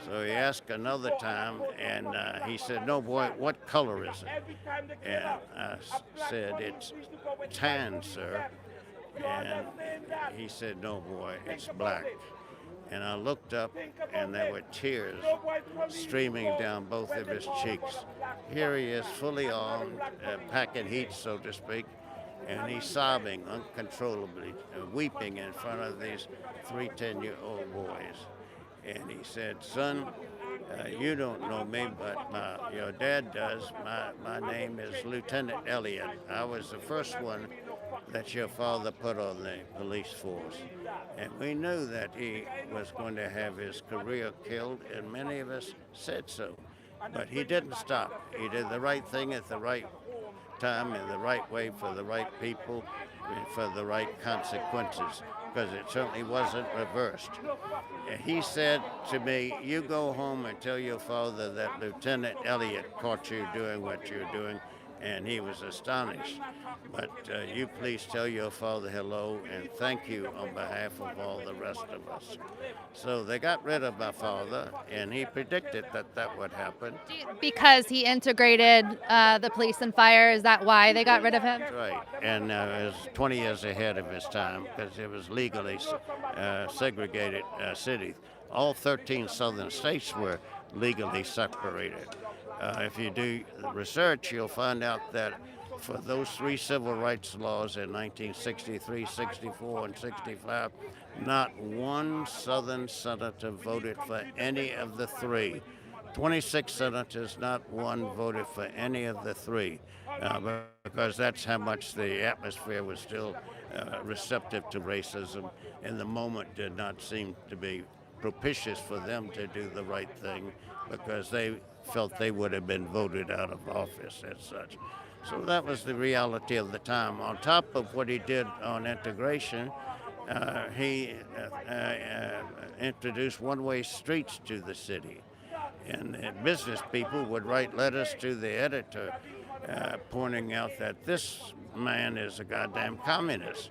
So he asked another time, and he said, no, boy, what color is it? And I said, it's tan, sir. And he said, no, boy, it's black. And I looked up, and there were tears streaming down both of his cheeks. Here he is, fully armed, packing heat, so to speak, and he's sobbing uncontrollably, weeping in front of these 3 10-year-old boys. And he said, son, You don't know me, but your dad does. My name is Lieutenant Elliott. I was the first one that your father put on the police force. And we knew that he was going to have his career killed, and many of us said so. But he didn't stop. He did the right thing at the right time in the right way for the right people and for the right consequences, because it certainly wasn't reversed. He said to me, "You go home and tell your father that Lieutenant Elliott caught you doing what you're doing," and he was astonished. But you please tell your father hello and thank you on behalf of all the rest of us. So they got rid of my father, and he predicted that that would happen. Because he integrated the police and fire, is that why they got rid of him? That's right, and it was 20 years ahead of his time because it was legally segregated cities. All 13 southern states were legally separated. If you do research, you'll find out that for those three civil rights laws in 1963, 64, and 65, not one southern senator voted for any of the three. 26 senators, not one voted for any of the three, because that's how much the atmosphere was still receptive to racism, and the moment did not seem to be propitious for them to do the right thing, because they felt they would have been voted out of office as such. So that was the reality of the time. On top of what he did on integration, he introduced one-way streets to the city. And business people would write letters to the editor pointing out that this man is a goddamn communist.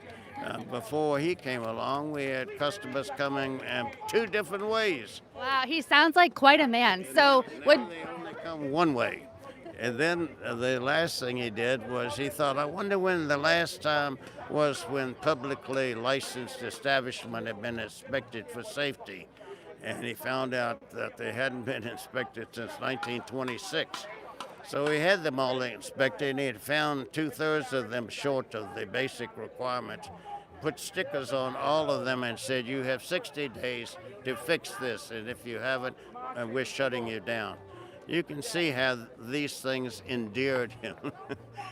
Before he came along, we had customers coming two different ways. Wow, he sounds like quite a man. So would Now they only come one way. And then the last thing he did was he thought, I wonder when the last time was when publicly licensed establishment had been inspected for safety. And he found out that they hadn't been inspected since 1926. So he had them all inspected, and he had found 2/3 of them short of the basic requirements, put stickers on all of them and said, you have 60 days to fix this, and if you haven't, we're shutting you down. You can see how these things endeared him.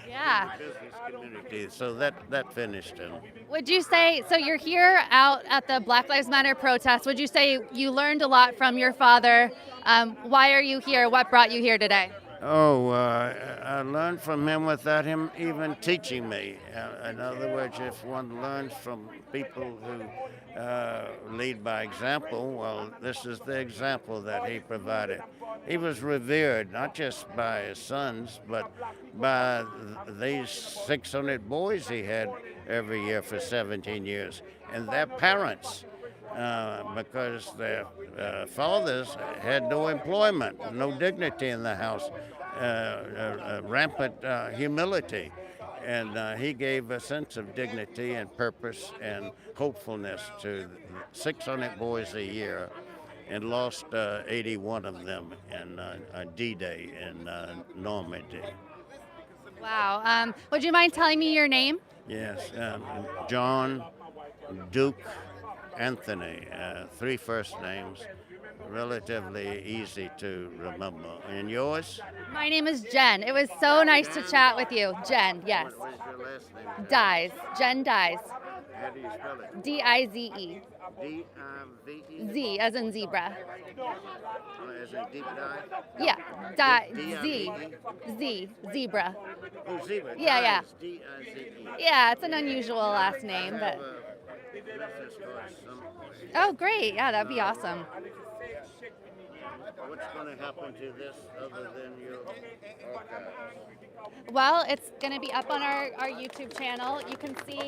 Yeah. The business community. So that finished him. Would you say, so you're here out at the Black Lives Matter protest, would you say you learned a lot from your father? Why are you here? What brought you here today? I learned from him without him even teaching me. In other words, if one learns from people who lead by example, well, this is the example that he provided. He was revered not just by his sons, but by these 600 boys he had every year for 17 years, and their parents. Because their fathers had no employment, no dignity in the house, rampant humility. And he gave a sense of dignity and purpose and hopefulness to 600 boys a year, and lost 81 of them in D-Day in Normandy. Wow. Would you mind telling me your name? Yes, John Duke Anthony, three first names, relatively easy to remember. And yours? My name is Jenn. It was so nice to chat with you. Jenn, yes. What is your last name? Dies. Jenn Dies. How do you spell it? D-I-Z-E. D-I-V-E? Z as in zebra. As in deep dive? Yeah. Die. Z. D-I-V-E? Z. Zebra. Oh, zebra. Yeah, yeah. Dies, D-I-Z-E. Yeah, it's an unusual last name, but. Business card somewhere. Oh, great. Yeah, that'd be awesome. What's going to happen to this other than your archives? Well, it's going to be up on our YouTube channel. You can see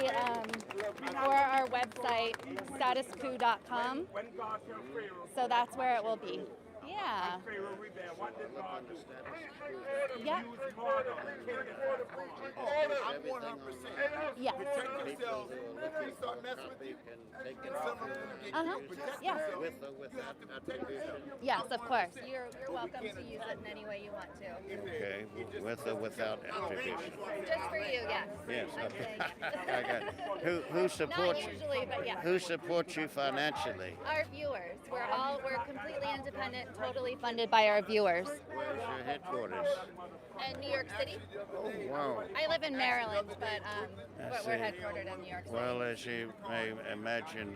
or our website, statusquo.com. So that's where it will be. Yeah. Yep. Everything on Yes. yourself. who are They looking start for a messing with copy you. can take it And off some of you them get Uh-huh. and use protect it Yeah. themselves. with or You without have to protect attribution. yourself. Yes, of course. 100%. You're But we welcome can't to use it in any way you want to. Okay, with or without attribution. Just for you, yes. Yes, I'm okay. saying I got it. Who Not supports usually, but yes. who supports you financially? Our viewers. We're completely independent, totally funded by our viewers. Where's your headquarters? In New York City. Oh, wow. I live in Maryland, but I we're see. headquartered in New York City. Well, as you may imagine,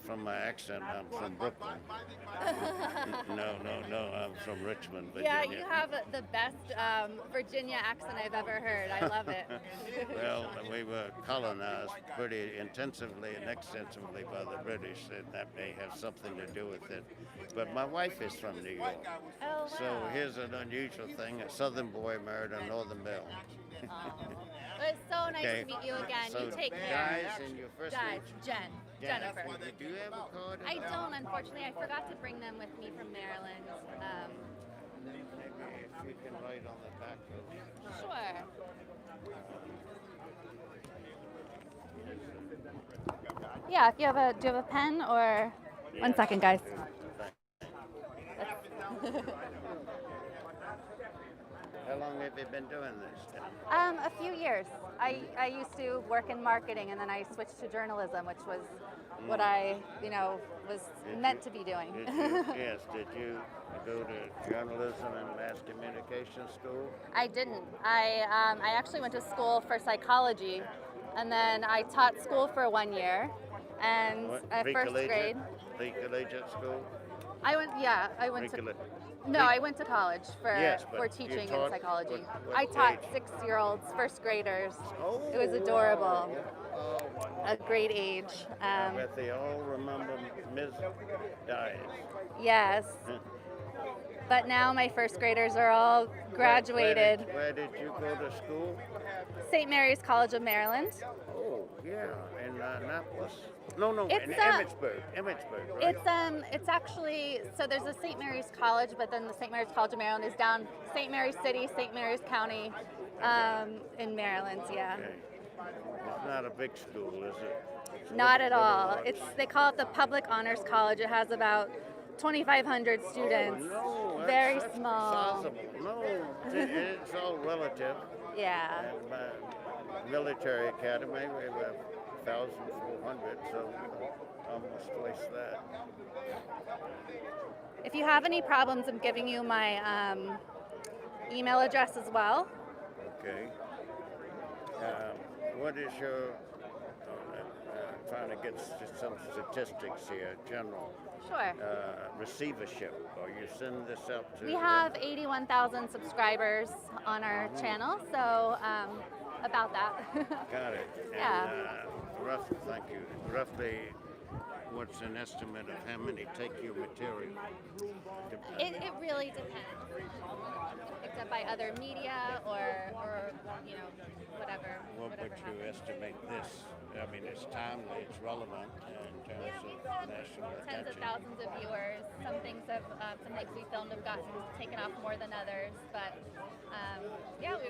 from my accent, I'm from Brooklyn. No, I'm from Richmond, Yeah, Virginia. you have the best Virginia accent I've ever heard. I love it. Well, we were colonized pretty intensively and extensively by the British, and that may have something to do with it. But my wife is from New York. Oh, wow. So here's an unusual thing. A southern boy married a northern belle. Well, it's so nice Okay. to meet you again. So You take care. guys, and your first Guys, name? Jen. Jennifer. Do you have a card? I don't, unfortunately. I forgot to bring them with me from Maryland. Maybe if you can write on the back of Sure. Yeah, if you have do you have a pen or... One second, guys. How long have you been doing this? A few years. I used to work in marketing, and then I switched to journalism, which was what I, was meant to be doing. Did you go to journalism and mass communication school? I didn't. I actually went to school for psychology, and then I taught school for 1 year, and first grade. Pre-collegiate school? I went to. Pre-collegiate. No, I went to college for Yes, but you teaching in taught psychology. what I taught age? 6-year-olds, first graders. Oh, It was adorable. Oh, A great age. I bet they all remember Ms. Dyes. Yes. But now my first graders are all graduated. Where did you go to school? St. Mary's College of Maryland. Oh, yeah, in Annapolis. No, It's, in Emmitsburg. Emmitsburg, right? It's actually, so there's a St. Mary's College, but then the St. Mary's College of Maryland is down St. Mary's City, St. Mary's County, in Maryland, yeah. Okay. It's not a big school, is it? It's Not at little all. large. They call it the Public Honors College. It has about 2,500 students. Oh, no, Very that's small. sizable. No, it's all relative. Yeah. And my military academy, we were 1,400, so almost twice that. If you have any problems, I'm giving you my email address as well. Okay. What is your, trying to get some statistics here, general, Sure. receivership, or you send this out to... We have 81,000 subscribers on our channel, so about that. Got it. Yeah. And thank you. Roughly, what's an estimate of how many take your material? It really depends. Picked up by other media or whatever. What would you estimate this? I mean, it's timely, it's relevant in terms of national Tens of attention. thousands of viewers. Some things we filmed have gotten taken off more than others. But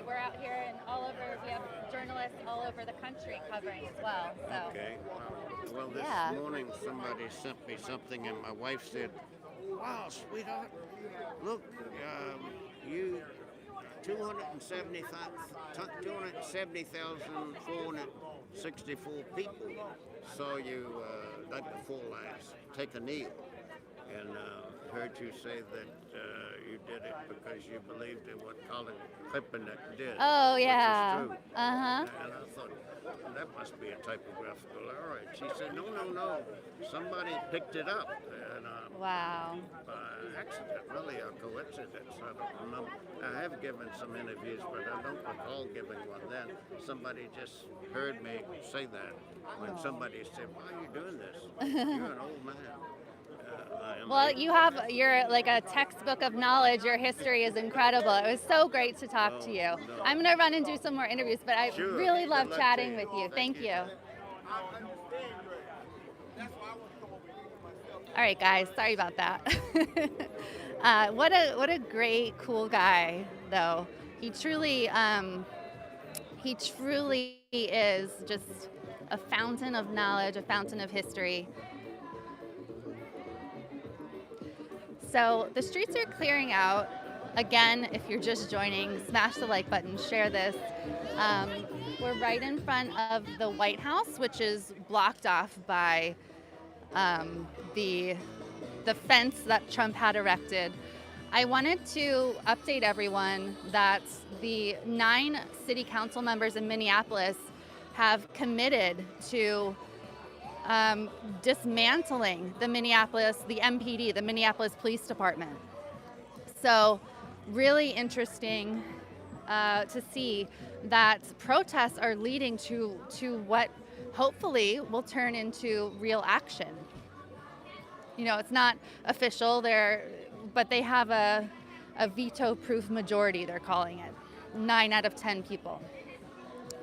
we're out here and all over. We have journalists all over the country covering as well. So. Okay. Well, this Yeah. morning somebody sent me something, and my wife said, "Wow, sweetheart, look, you 270,464 people saw you night before last take a kneel, and heard you say that you did it because you believed in what Colin Kaepernick did. Oh which is yeah. true. Uh-huh. And I thought, that must be a typographical error. She said, no, somebody picked it up. And Wow. by accident, really a coincidence. I don't remember. I have given some interviews, but I don't recall giving one then. Somebody just heard me say that when somebody said, why are you doing this? You're an old man. Well, you're like a textbook of knowledge. Your history is incredible. It was so great to talk to you. No. I'm going to run and do some more interviews, but I Sure. really Good love luck chatting to with you. you. Thank Thank you. you. All right, guys. Sorry about that. What a great, cool guy, though. He truly is just a fountain of knowledge, a fountain of history. So the streets are clearing out. Again, if you're just joining, smash the like button, share this. We're right in front of the White House, which is blocked off by the fence that Trump had erected. I wanted to update everyone that the 9 city council members in Minneapolis have committed to dismantling the MPD, the Minneapolis Police Department. So really interesting to see that protests are leading to what hopefully will turn into real action. You know, it's not official there, but they have a veto-proof majority, they're calling it. 9 out of 10 people.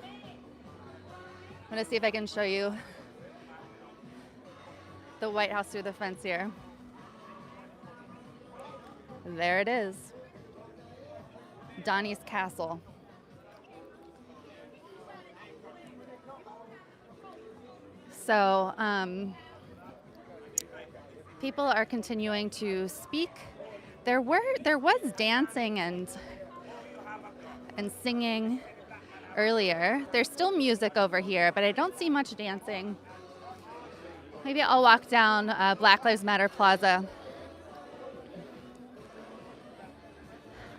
I'm gonna see if I can show you the White House through the fence here. There it is. Donnie's Castle. So, people are continuing to speak. There was dancing and singing earlier. There's still music over here, but I don't see much dancing. Maybe I'll walk down Black Lives Matter Plaza.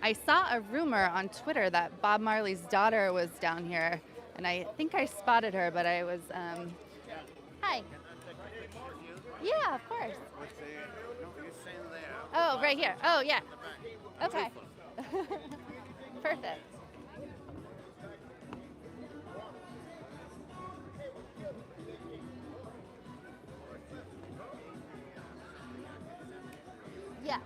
I saw a rumor on Twitter that Bob Marley's daughter was down here, and I think I spotted her, but I was, hi. Yeah, of course. Oh, right here. Oh, yeah. Okay. Perfect. Yeah.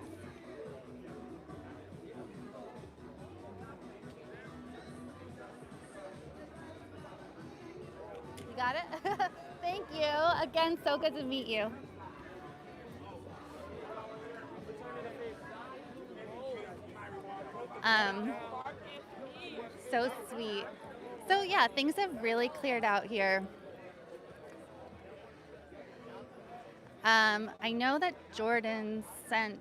You got it? Thank you. Again, so good to meet you. So sweet. So yeah, things have really cleared out here. I know that Jordan sent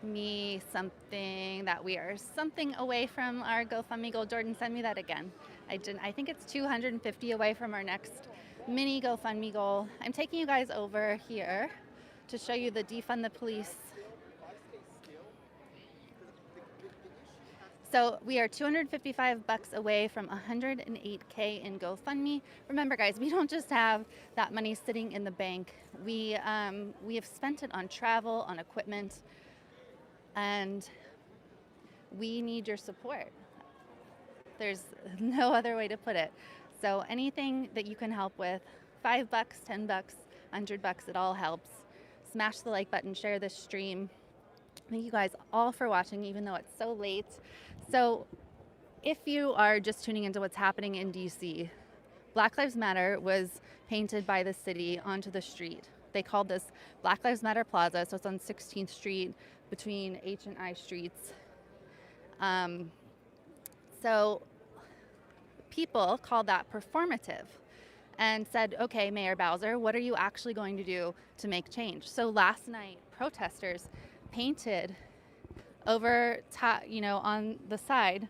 me something that we are something away from our GoFundMe goal. Jordan, send me that again. I didn't. I think it's 250 away from our next mini GoFundMe goal. I'm taking you guys over here to show you the defund the police. So we are $255 away from 108K in GoFundMe. Remember, guys, we don't just have that money sitting in the bank. We have spent it on travel, on equipment, and we need your support. There's no other way to put it. So anything that you can help with, $5, $10, $100, it all helps. Smash the like button, share this stream. Thank you guys all for watching, even though it's so late. So if you are just tuning into what's happening in DC, Black Lives Matter was painted by the city onto the street. They called this Black Lives Matter Plaza, so it's on 16th Street between H and I streets. So people called that performative and said, okay, Mayor Bowser, what are you actually going to do to make change? So last night, protesters painted over top, on the side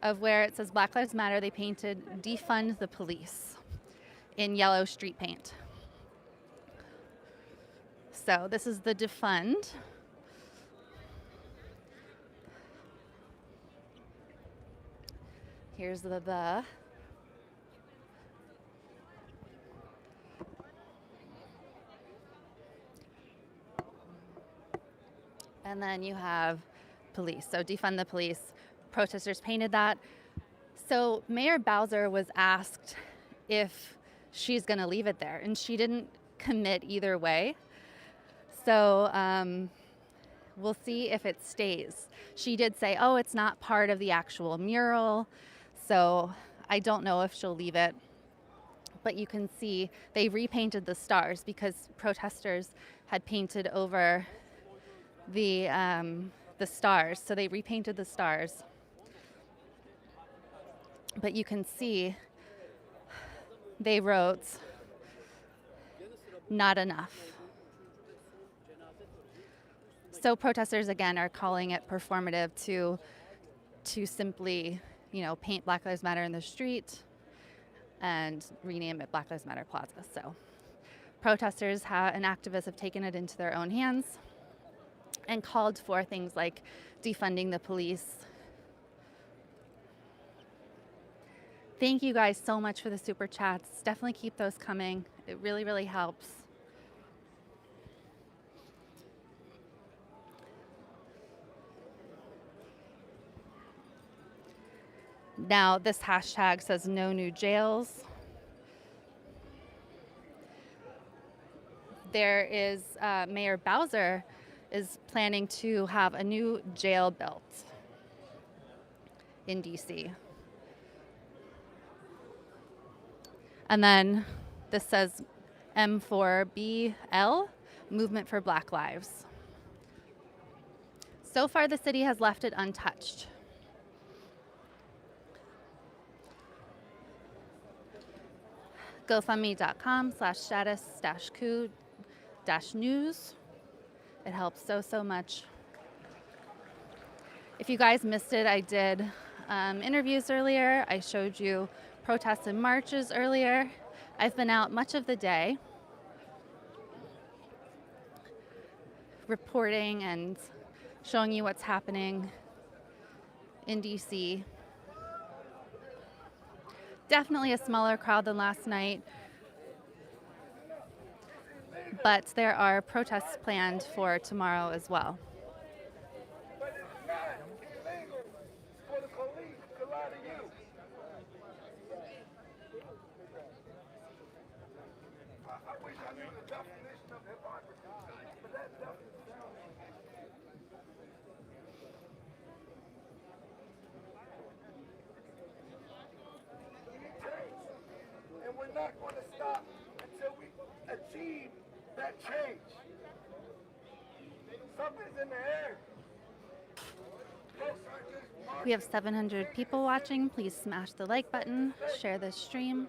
of where it says Black Lives Matter, they painted defund the police in yellow street paint. So this is the defund. Here's the. And then you have police. So defund the police. Protesters painted that. So Mayor Bowser was asked if she's going to leave it there, and she didn't commit either way. So we'll see if it stays. She did say, oh, it's not part of the actual mural. So I don't know if she'll leave it. But you can see they repainted the stars because protesters had painted over the stars. So they repainted the stars. But you can see they wrote, "Not enough." So protesters again are calling it performative to simply, paint Black Lives Matter in the street and rename it Black Lives Matter Plaza. So protesters and activists have taken it into their own hands and called for things like defunding the police. Thank you guys so much for the super chats. Definitely keep those coming. It really, really helps. Now, this hashtag says no new jails. There is, Mayor Bowser is planning to have a new jail built in DC. And then this says M4BL, Movement for Black Lives. So far, the city has left it untouched. GoFundMe.com/status-coup-news. It helps so much. If you guys missed it, I did interviews earlier. I showed you protests and marches earlier. I've been out much of the day reporting and showing you what's happening in DC. Definitely a smaller crowd than last night, but there are protests planned for tomorrow as well. But it's not illegal for the police to lie to you. I wish I knew the definition of hypocrisy, but that doesn't sound and we're not going to stop until we achieve that change. Something's in the air. We have 700 people watching. Please smash the like button, share this stream.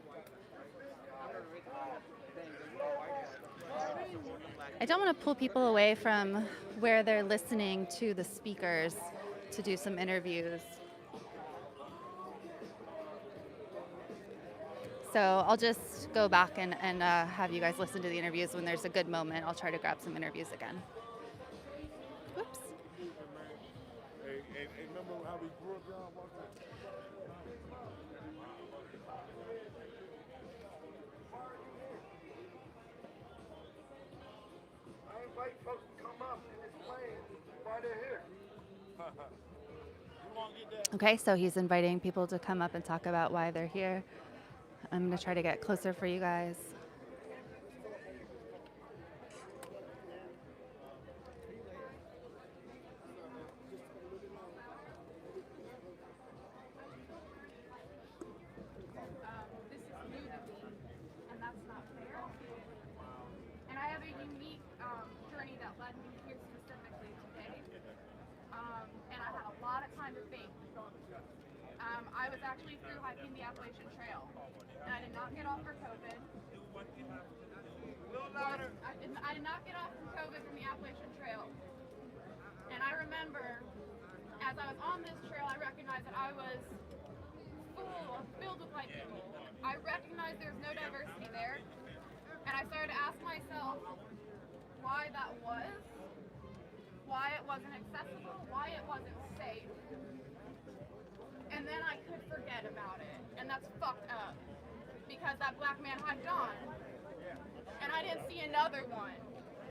I don't want to pull people away from where they're listening to the speakers to do some interviews. So I'll just go back and have you guys listen to the interviews when there's a good moment. I'll try to grab some interviews again. Whoops. Hey, remember how we grew up, y'all? I invite folks to come up and explain why they're here. Okay, so he's inviting people to come up and talk about why they're here. I'm going to try to get closer for you guys. This is new to me, and that's not fair. And I have a unique journey that led me here specifically today. And I had a lot of time to think. I was actually through hiking the Appalachian Trail, and I did not get off for COVID. I did not get off from COVID from the Appalachian Trail. And I remember, as I was on this trail, I recognized that I was filled with white people. I recognized there was no diversity there, and I started to ask myself why that was, why it wasn't accessible, why it wasn't safe. And then I could forget about it, and that's fucked up, because that black man had gone, and I didn't see another one.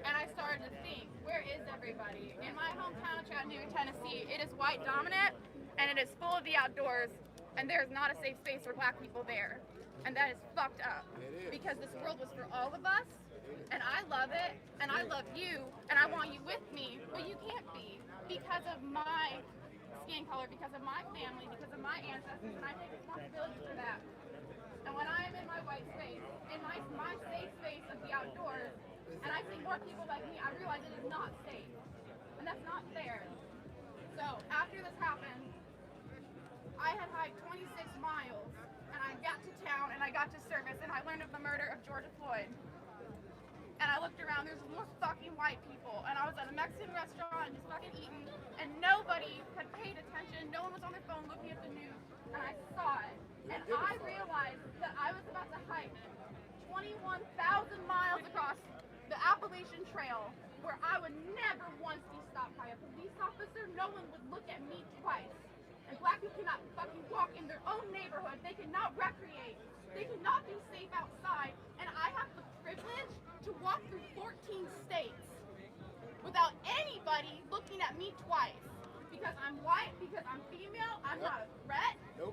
And I started to think, where is everybody? In my hometown of Chattanooga, Tennessee, it is white dominant, and it is full of the outdoors, and there is not a safe space for black people there. And that is fucked up, because this world was for all of us, and I love it, and I love you, and I want you with me, but you can't be, because of my skin color, because of my family, because of my ancestors, and I take responsibility for that. And when I am in my white space, in my safe space of the outdoors, and I see more people like me, I realize it is not safe. And that's not fair. So after this happened, I had hiked 26 miles, and I got to town, and I got to service, and I learned of the murder of George Floyd. And I looked around, there's more fucking white people, and I was at a Mexican restaurant just fucking eating, and nobody had paid attention, no one was on their phone looking at the news, and I saw it. And I realized that I was about to hike 21,000 miles across the Appalachian Trail, where I would never once be stopped by a police officer, no one would look at me twice. And black people cannot fucking walk in their own neighborhood, they cannot recreate, they cannot be safe outside, and I have the privilege to walk through 14 states without anybody looking at me twice. Because I'm white, because I'm female, I'm not a threat. Nope.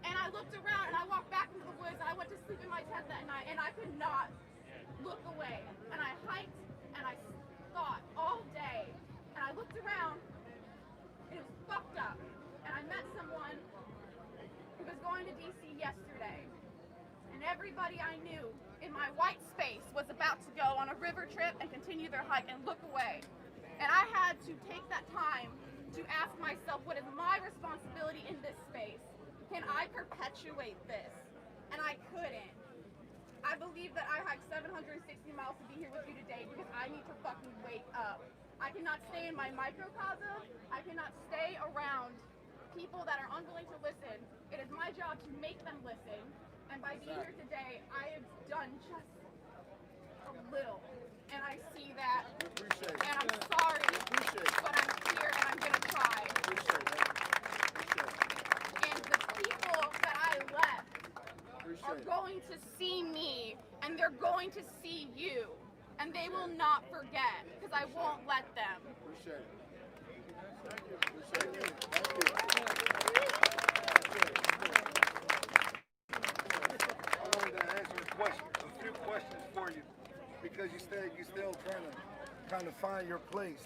And I looked around and I walked back into the woods and I went to sleep in my tent that night and I could not look away. And I hiked and I thought all day. And I looked around, it was fucked up. And I met someone who was going to DC yesterday. And everybody I knew in my white space was about to go on a river trip and continue their hike and look away. And I had to take that time to ask myself, what is my responsibility in this space? Can I perpetuate this? And I couldn't. I believe that I hiked 760 miles to be here with you today because I need to fucking wake up. I cannot stay in my microcosm. I cannot stay around people that are unwilling to listen. It is my job to make them listen. And by being here today, I have done just a little. And I see that. And I'm sorry, but I'm here and I'm gonna try. And the people that I left are going to see me and they're going to see you. And they will not forget, because I won't let them. Appreciate it. Thank you. I wanted to answer a few questions for you, because you still trying to kind of find your place.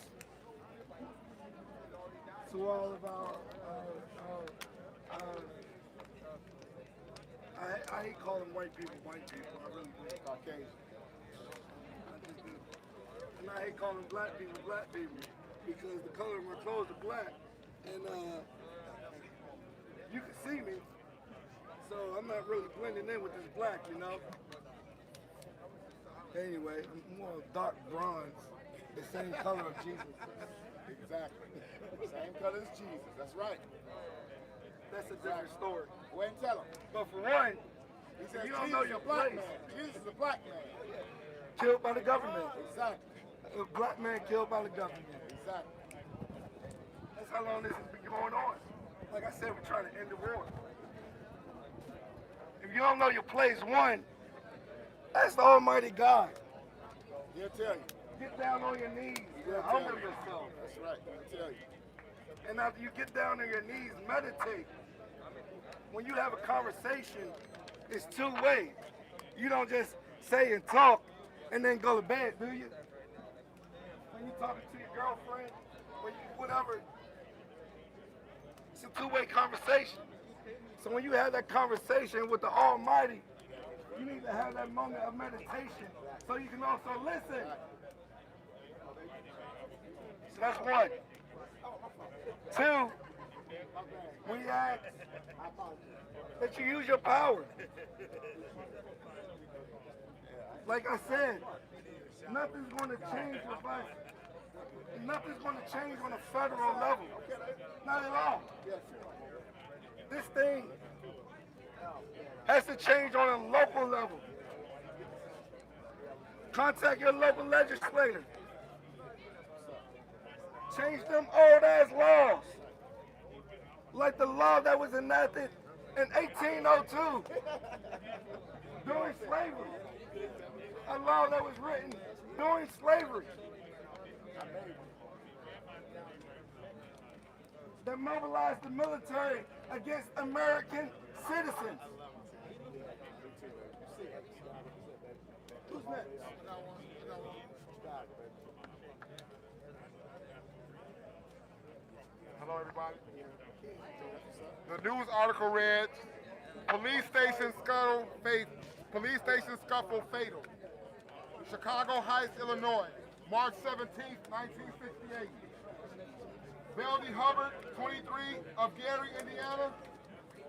To all of our I hate calling white people. I really do. Caucasian. I just do. And I hate calling black people, because the color of my clothes are black. And you can see me, so I'm not really blending in with this black, you know? Anyway, I'm more dark bronze, the same color of Jesus. Exactly. Same color as Jesus. That's right. That's a different story. Go ahead and tell him. But for one, He says you don't know your black place. man. Jesus is a black man. Killed by the government. Exactly. A black man killed by the government. Exactly. That's how long this has been going on. Like I said, we're trying to end the war. If you don't know your place, one, that's the Almighty God. He'll tell you. Get down on your knees and humble yourself. That's right. He'll tell you. And after you get down on your knees, meditate. When you have a conversation, it's two ways. You don't just say and talk and then go to bed, do you? When you're talking to your girlfriend, whatever, it's a two-way conversation. So when you have that conversation with the Almighty, you need to have that moment of meditation so you can also listen. So that's one. Two, we ask that you use your power. Like I said, nothing's going to change with us. Nothing's going to change on a federal level. Not at all. This thing has to change on a local level. Contact your local legislator. Change them old ass laws. Like the law that was enacted in 1802 during slavery. A law that was written during slavery. That mobilized the military against American citizens. Who's next? Hello, everybody. The news article read, police station scuffle fatal. Chicago Heights, Illinois, March 17, 1968. Beldie Hubbard, 23, of Gary, Indiana,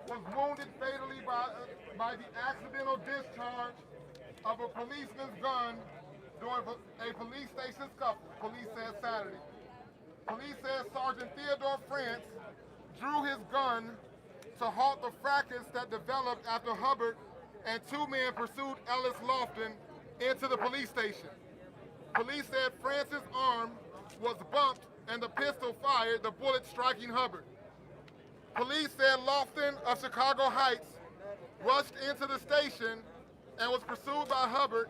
was wounded fatally by the accidental discharge of a policeman's gun during a police station scuffle, police said Saturday. Police said Sergeant Theodore France drew his gun to halt the fracas that developed after Hubbard and two men pursued Ellis Lofton into the police station. Police said France's arm was bumped and the pistol fired, the bullet striking Hubbard. Police said Lofton of Chicago Heights rushed into the station and was pursued by Hubbard,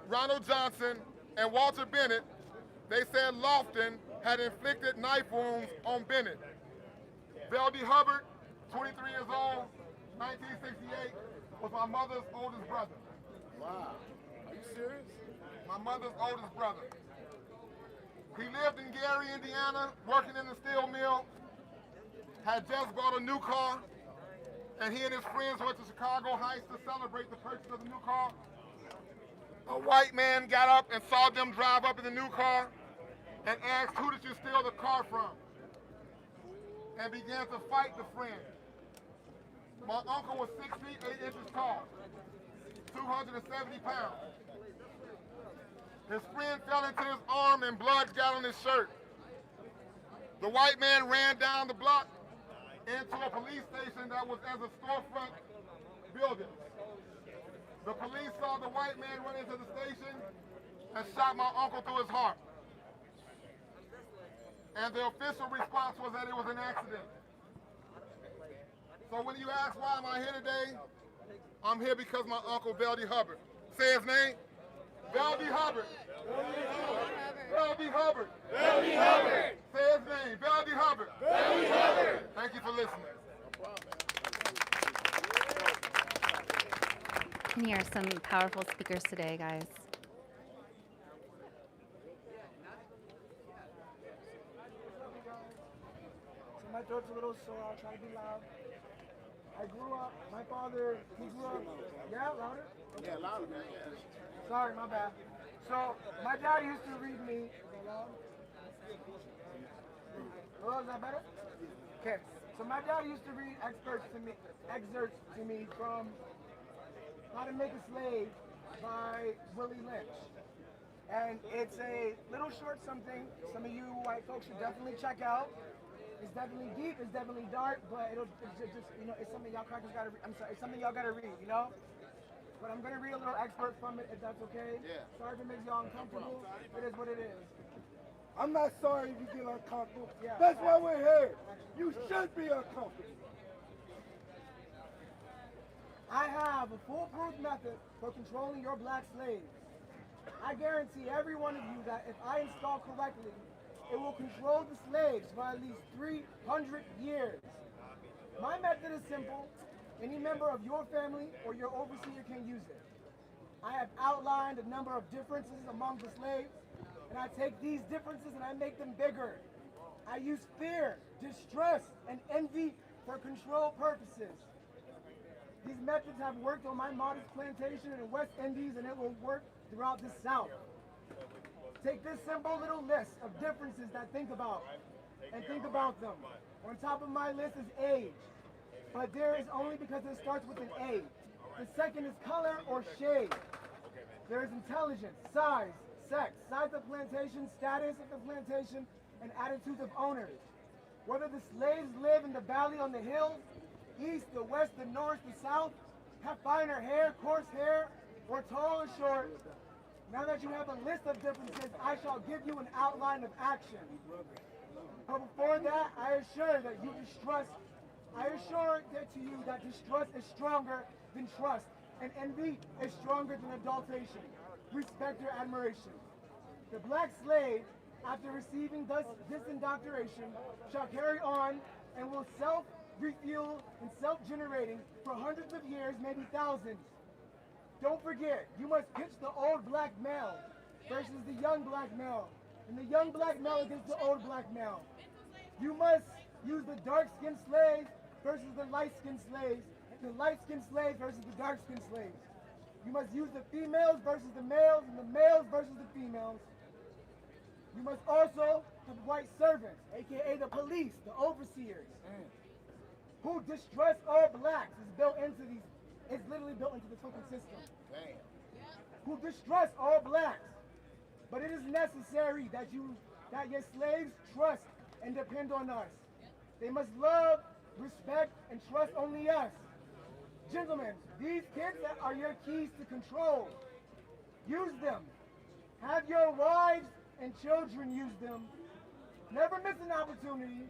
Ronald Johnson, and Walter Bennett. They said Lofton had inflicted knife wounds on Bennett. Beldie Hubbard, 23 years old, 1968, was my mother's oldest brother. Wow. Are you serious? My mother's oldest brother. He lived in Gary, Indiana, working in the steel mill, had just bought a new car, and he and his friends went to Chicago Heights to celebrate the purchase of the new car. A white man got up and saw them drive up in the new car and asked, "Who did you steal the car from?" and began to fight the friend. My uncle was 6 feet 8 inches tall, 270 pounds. His friend fell into his arm and blood got on his shirt. The white man ran down the block into a police station that was as a storefront building. The police saw the white man run into the station and shot my uncle through his heart. And the official response was that it was an accident. So when you ask why am I here today, I'm here because my uncle Beldie Hubbard. Say his name? Beldie Hubbard. Beldie Hubbard. Beldie Hubbard. Say his name. Beldie Hubbard. Beldie Hubbard. Thank you for listening. And here are some powerful speakers today, guys. So my throat's a little sore. I'll try to be loud. I grew up, my father, he grew up, yeah, louder? Yeah, louder, man. Yeah. Sorry, my bad. So, my dad used to read me. Oh, is that better? Okay. So my dad used to read excerpts to me from How to Make a Slave by Willie Lynch. And it's a little short something some of you white folks should definitely check out. It's definitely deep, it's definitely dark, but it's just it's something y'all crackers gotta read. It's something y'all gotta read, But I'm gonna read a little excerpt from it if that's okay. Yeah. Sorry if it makes y'all uncomfortable. It is what it is. I'm not sorry if you feel uncomfortable. Yeah. That's why we're here. You should be uncomfortable. I have a foolproof method for controlling your black slaves. I guarantee every one of you that if I install correctly, it will control the slaves for at least 300 years. My method is simple. Any member of your family or your overseer can use it. I have outlined a number of differences among the slaves, and I take these differences and I make them bigger. I use fear, distress, and envy for control purposes. These methods have worked on my modest plantation in the West Indies, and it will work throughout the South. Take this simple little list of differences that think about them. On top of my list is age, but there is only because it starts with an A. The second is color or shade. There is intelligence, size, sex, size of plantation, status of the plantation, and attitudes of owners. Whether the slaves live in the valley on the hills, east, the west, the north, the south, have finer hair, coarse hair, or tall or short. Now that you have a list of differences, I shall give you an outline of action. But before that, I assure that to you that distrust is stronger than trust, and envy is stronger than adulteration. Respect your admiration. The black slave, after receiving this indoctrination, shall carry on and will self-refuel and self-generating for hundreds of years, maybe thousands. Don't forget, you must pitch the old black male versus the young black male, and the young black male against the old black male. You must use the dark-skinned slaves versus the light-skinned slaves, and the light-skinned slaves versus the dark-skinned slaves. You must use the females versus the males, and the males versus the females. You must also have white servants, aka the police, the overseers, who distrust all blacks. It's literally built into the fucking system. Damn. Who distrust all blacks. But it is necessary that your slaves trust and depend on us. They must love, respect, and trust only us. Gentlemen, these kids are your keys to control. Use them. Have your wives and children use them. Never miss an opportunity.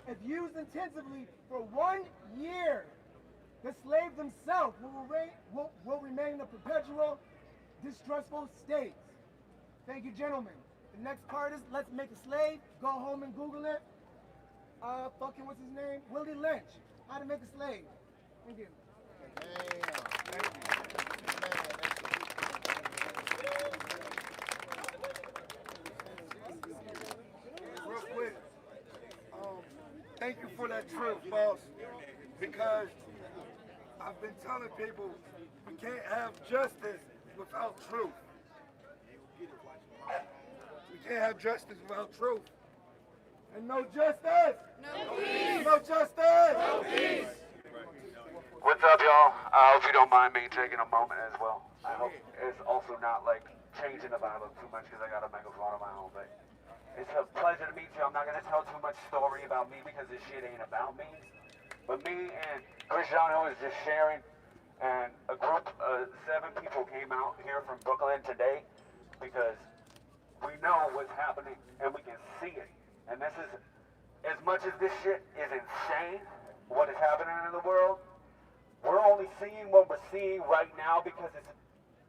If used intensively for 1 year, the slave themselves will remain in a perpetual, distrustful state. Thank you, gentlemen. The next part is Let's Make a Slave. Go home and Google it. What's his name? Willie Lynch. How to Make a Slave. Thank you. Damn. Thank you. Real quick, thank you for that truth, boss. Because I've been telling people we can't have justice without truth. We can't have justice without truth. And no justice. No peace. No justice. No peace. What's up, y'all? I hope you don't mind me taking a moment as well. I hope it's also not like changing the vibe up too much because I got a megaphone of my own. But it's a pleasure to meet you. I'm not gonna tell too much story about me because this shit ain't about me. But me and Cristiano is just sharing, and a group of 7 people came out here from Brooklyn today because we know what's happening and we can see it. And this is, as much as this shit is insane, what is happening in the world, we're only seeing what we're seeing right now because it's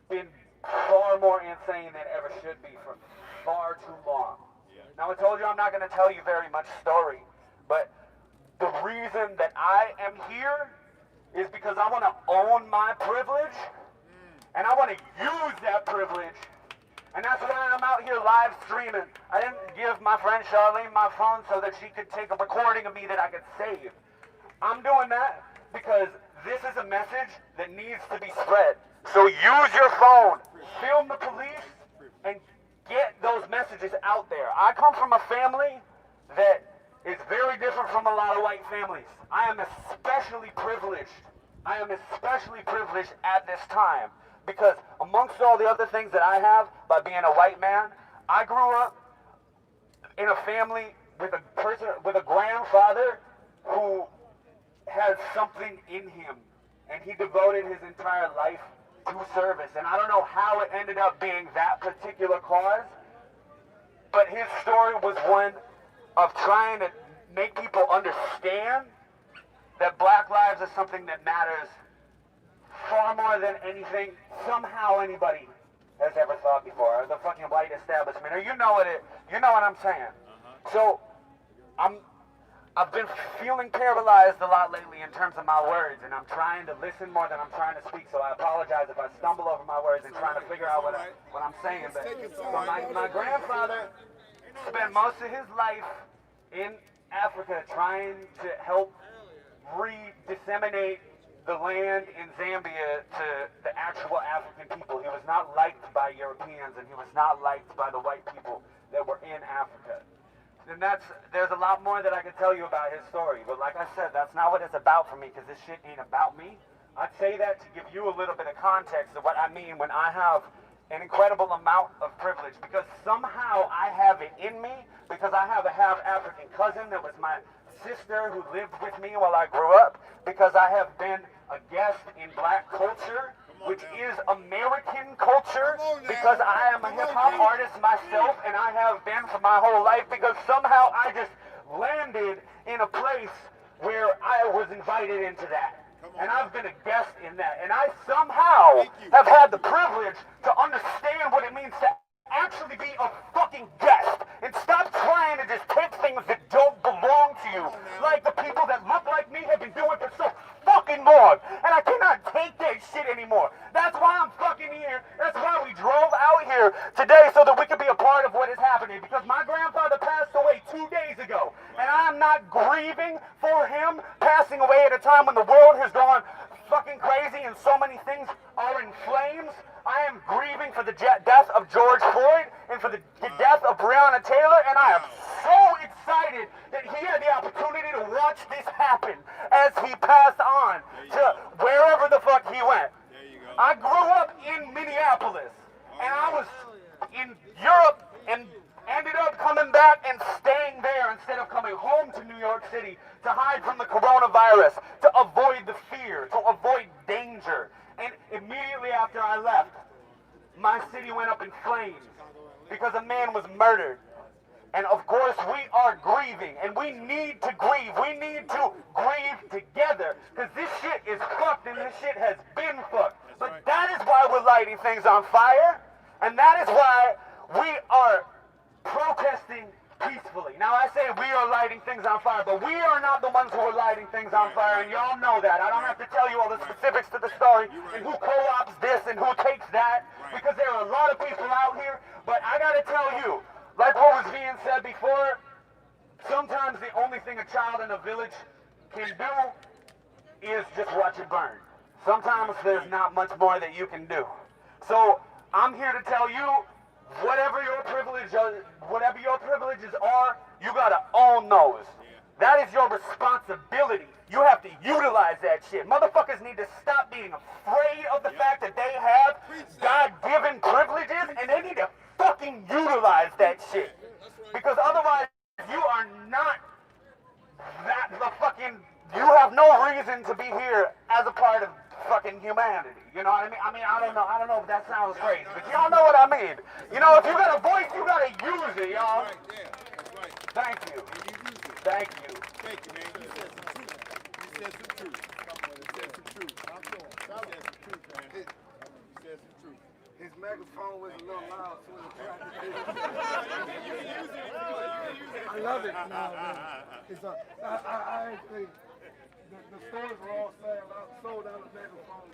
been far more insane than it ever should be for far too long. Now I told you I'm not going to tell you very much story, but the reason that I am here is because I want to own my privilege, and I want to use that privilege. And that's why I'm out here live streaming. I didn't give my friend Charlene my phone so that she could take a recording of me that I could save. I'm doing that because this is a message that needs to be spread. So use your phone, film the police, and get those messages out there. I come from a family that is very different from a lot of white families. I am especially privileged. I am especially privileged at this time because amongst all the other things that I have by being a white man, I grew up in a family with a grandfather who had something in him, and he devoted his entire life to service. And I don't know how it ended up being that particular cause, but his story was one of trying to make people understand that black lives is something that matters far more than anything somehow anybody has ever thought before, or the fucking white establishment, or you know what I'm saying. So I've been feeling paralyzed a lot lately in terms of my words, and I'm trying to listen more than I'm trying to speak, so I apologize if I stumble over my words and trying to figure out what I'm saying. But my grandfather spent most of his life in Africa trying to help disseminate the land in Zambia to the actual African people. He was not liked by Europeans, and he was not liked by the white people that were in Africa. And there's a lot more that I could tell you about his story, but like I said, that's not what it's about for me, because this shit ain't about me. I'd say that to give you a little bit of context of what I mean when I have an incredible amount of privilege, because somehow I have it in me, because I have a half African cousin that was my sister who lived with me while I grew up, because I have been a guest in black culture, which is American culture, because I am a hip-hop artist myself, and I have been for my whole life, because somehow I just landed in a place where I was invited into that. And I've been a guest in that. And I somehow have had the privilege to understand what it means to actually be a fucking guest. And stop trying to just take things that don't belong to you, like the people that look like me have been doing for so fucking long. And I cannot take that shit anymore. That's why I'm fucking here. That's why we drove out here today, so that we could be a part of what is happening. Because my grandfather passed away 2 days ago. And I'm not grieving for him passing away at a time when the world has gone fucking crazy in so many things are in flames. I am grieving for the death of George Floyd and for the death of Breonna Taylor, and I am so excited that he had the opportunity to watch this happen as he passed on to wherever the fuck he went. I grew up in Minneapolis, and I was in Europe and ended up coming back and staying there instead of coming home to New York City to hide from the coronavirus, to avoid the fear, to avoid danger. And immediately after I left, my city went up in flames because a man was murdered. And of course, we are grieving, and we need to grieve. We need to grieve together, because this shit is fucked, and this shit has been fucked. But that is why we're lighting things on fire, and that is why we are protesting peacefully. Now, I say we are lighting things on fire, but we are not the ones who are lighting things on fire, and y'all know that. I don't have to tell you all the specifics to the story and who co-ops this and who takes that, because there are a lot of people out here, but I gotta tell you, like what was being said before, sometimes the only thing a child in a village can do is just watch it burn. Sometimes there's not much more that you can do. So I'm here to tell you, whatever your privileges are, you gotta own those. That is your responsibility. You have to utilize that shit. Motherfuckers need to stop being afraid of the fact that they have God-given privileges, and they need to fucking utilize that shit. Because otherwise, you are not you have no reason to be here as a part of fucking humanity. You know what I mean? I don't know if that sounds crazy, but y'all know what I mean. You know, if you got a voice, you gotta use it, y'all. Thank you. Thank you. Thank you, man. You said some truth. You said some truth. You said some truth. You said some truth, man. You said some truth. His megaphone was a little loud, so it attracted I love it. No, man. It's I actually, the stores were all saying I sold out of megaphones.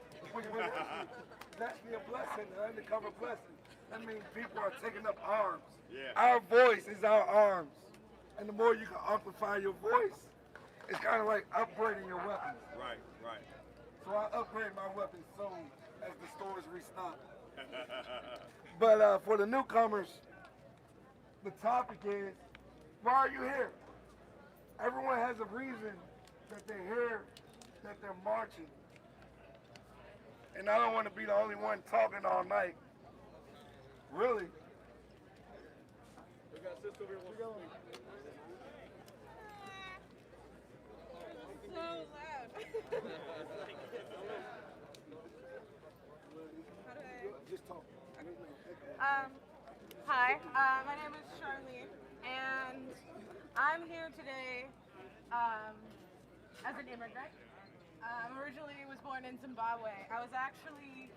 That's a blessing, an undercover blessing. That means people are taking up arms. Yeah. Our voice is our arms. And the more you can amplify your voice, it's kind of like upgrading your weapons. Right, right. So I upgrade my weapons soon as the stores restock. But for the newcomers, the topic is, why are you here? Everyone has a reason that they're here, that they're marching. And I don't want to be the only one talking all night. Really. We got a sister over here. So loud. Just talk. Hi, my name is Charlene, and I'm here today as an immigrant. Originally was born in Zimbabwe. I was actually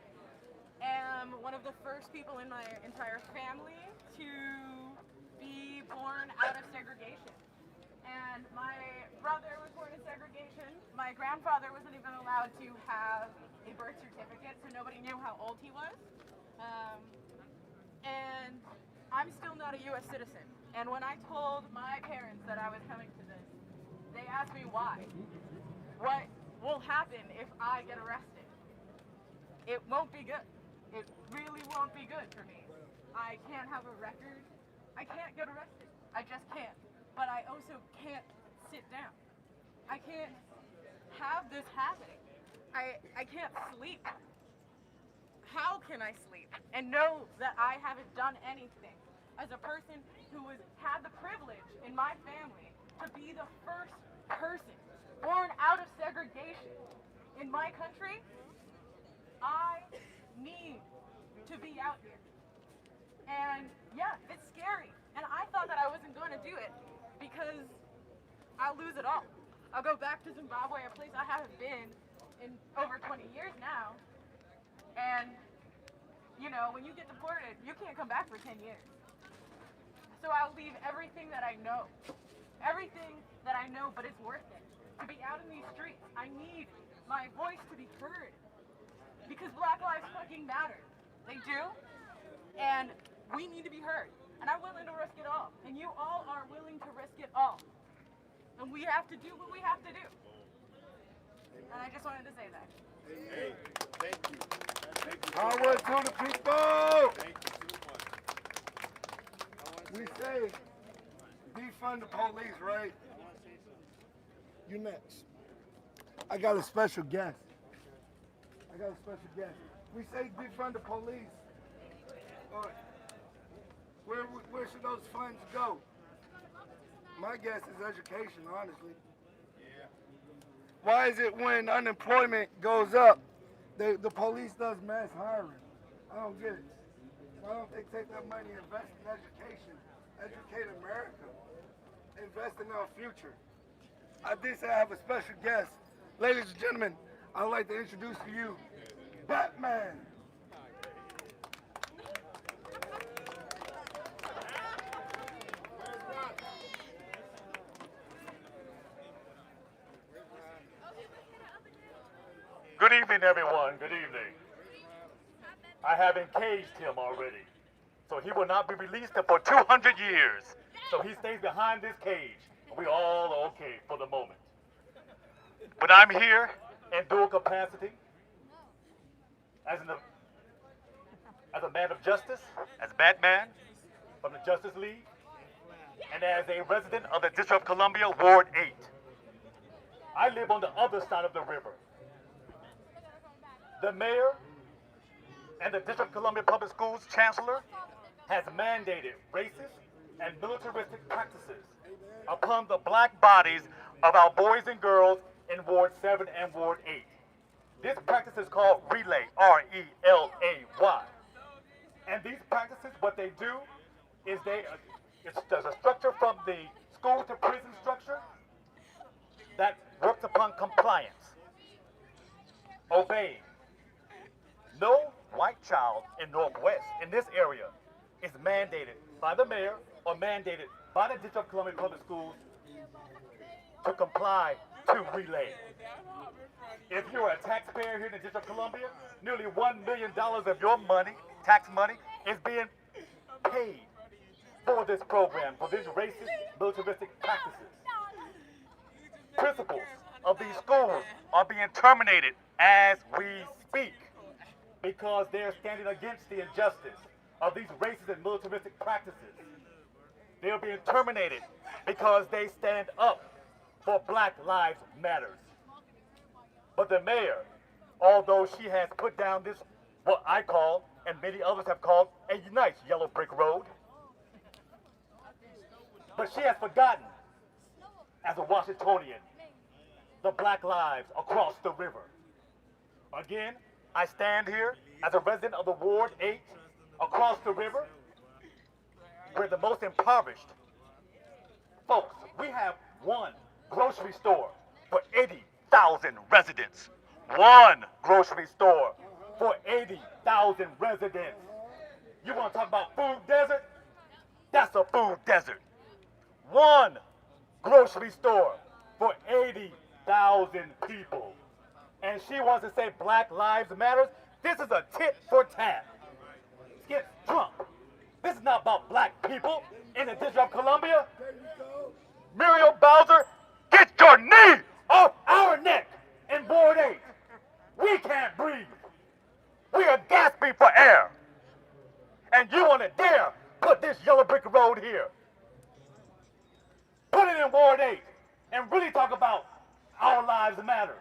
one of the first people in my entire family to be born out of segregation. And my brother was born in segregation. My grandfather wasn't even allowed to have a birth certificate, so nobody knew how old he was. And I'm still not a U.S. citizen. And when I told my parents that I was coming to this, they asked me why. What will happen if I get arrested? It won't be good. It really won't be good for me. I can't have a record. I can't get arrested. I just can't. But I also can't sit down. I can't have this happening. I can't sleep. How can I sleep and know that I haven't done anything as a person who has had the privilege in my family to be the first person born out of segregation in my country? I need to be out here. And yeah, it's scary. And I thought that I wasn't going to do it because I'll lose it all. I'll go back to Zimbabwe, a place I haven't been in over 20 years now. And, you know, when you get deported, you can't come back for 10 years. So I'll leave everything that I know. Everything that I know, but it's worth it. To be out in these streets, I need my voice to be heard. Because Black lives fucking matter. They do. And we need to be heard. And I'm willing to risk it all. And you all are willing to risk it all. And we have to do what we have to do. And I just wanted to say that. Hey. Power to the people. We say defund the police, right? You next. I got a special guest. We say defund the police. All right. Where should those funds go? My guess is education, honestly. Why is it when unemployment goes up, the police does mass hiring? I don't get it. Why don't they take that money and invest in education? Educate America. Invest in our future. I did say I have a special guest. Ladies and gentlemen, I'd like to introduce to you Batman. Good evening, everyone. Good evening. I have encaged him already, so he will not be released for 200 years. So he stays behind this cage. We all are okay for the moment. But I'm here in dual capacity as a man of justice, as Batman from the Justice League, and as a resident of the District of Columbia, Ward 8. I live on the other side of the river. The mayor and the District of Columbia Public Schools chancellor has mandated racist and militaristic practices upon the black bodies of our boys and girls in Ward 7 and Ward 8. This practice is called Relay, R-E-L-A-Y. And these practices, what they do is there's a structure from the school to prison structure that works upon compliance, obeying. No white child in Northwest, in this area, is mandated by the mayor or mandated by the District of Columbia Public Schools to comply to Relay. If you're a taxpayer here in the District of Columbia, nearly $1 million of your money, tax money, is being paid for this program, for these racist, militaristic practices. Principals of these schools are being terminated as we speak because they're standing against the injustice of these racist and militaristic practices. They're being terminated because they stand up for Black Lives Matter. But the mayor, although she has put down this, what I call, and many others have called, a nice yellow brick road, but she has forgotten, as a Washingtonian, the black lives across the river. Again, I stand here as a resident of the Ward 8 across the river. We're the most impoverished. Folks, we have one grocery store for 80,000 residents. One grocery store for 80,000 residents. You want to talk about food desert? That's a food desert. One grocery store for 80,000 people. And she wants to say Black Lives Matter. This is a tit for tat. Skip Trump. This is not about black people in the District of Columbia. Muriel Bowser, get your knee off our neck in Ward 8. We can't breathe. We are gasping for air. And you want to dare put this yellow brick road here. Put it in Ward 8 and really talk about our lives matter.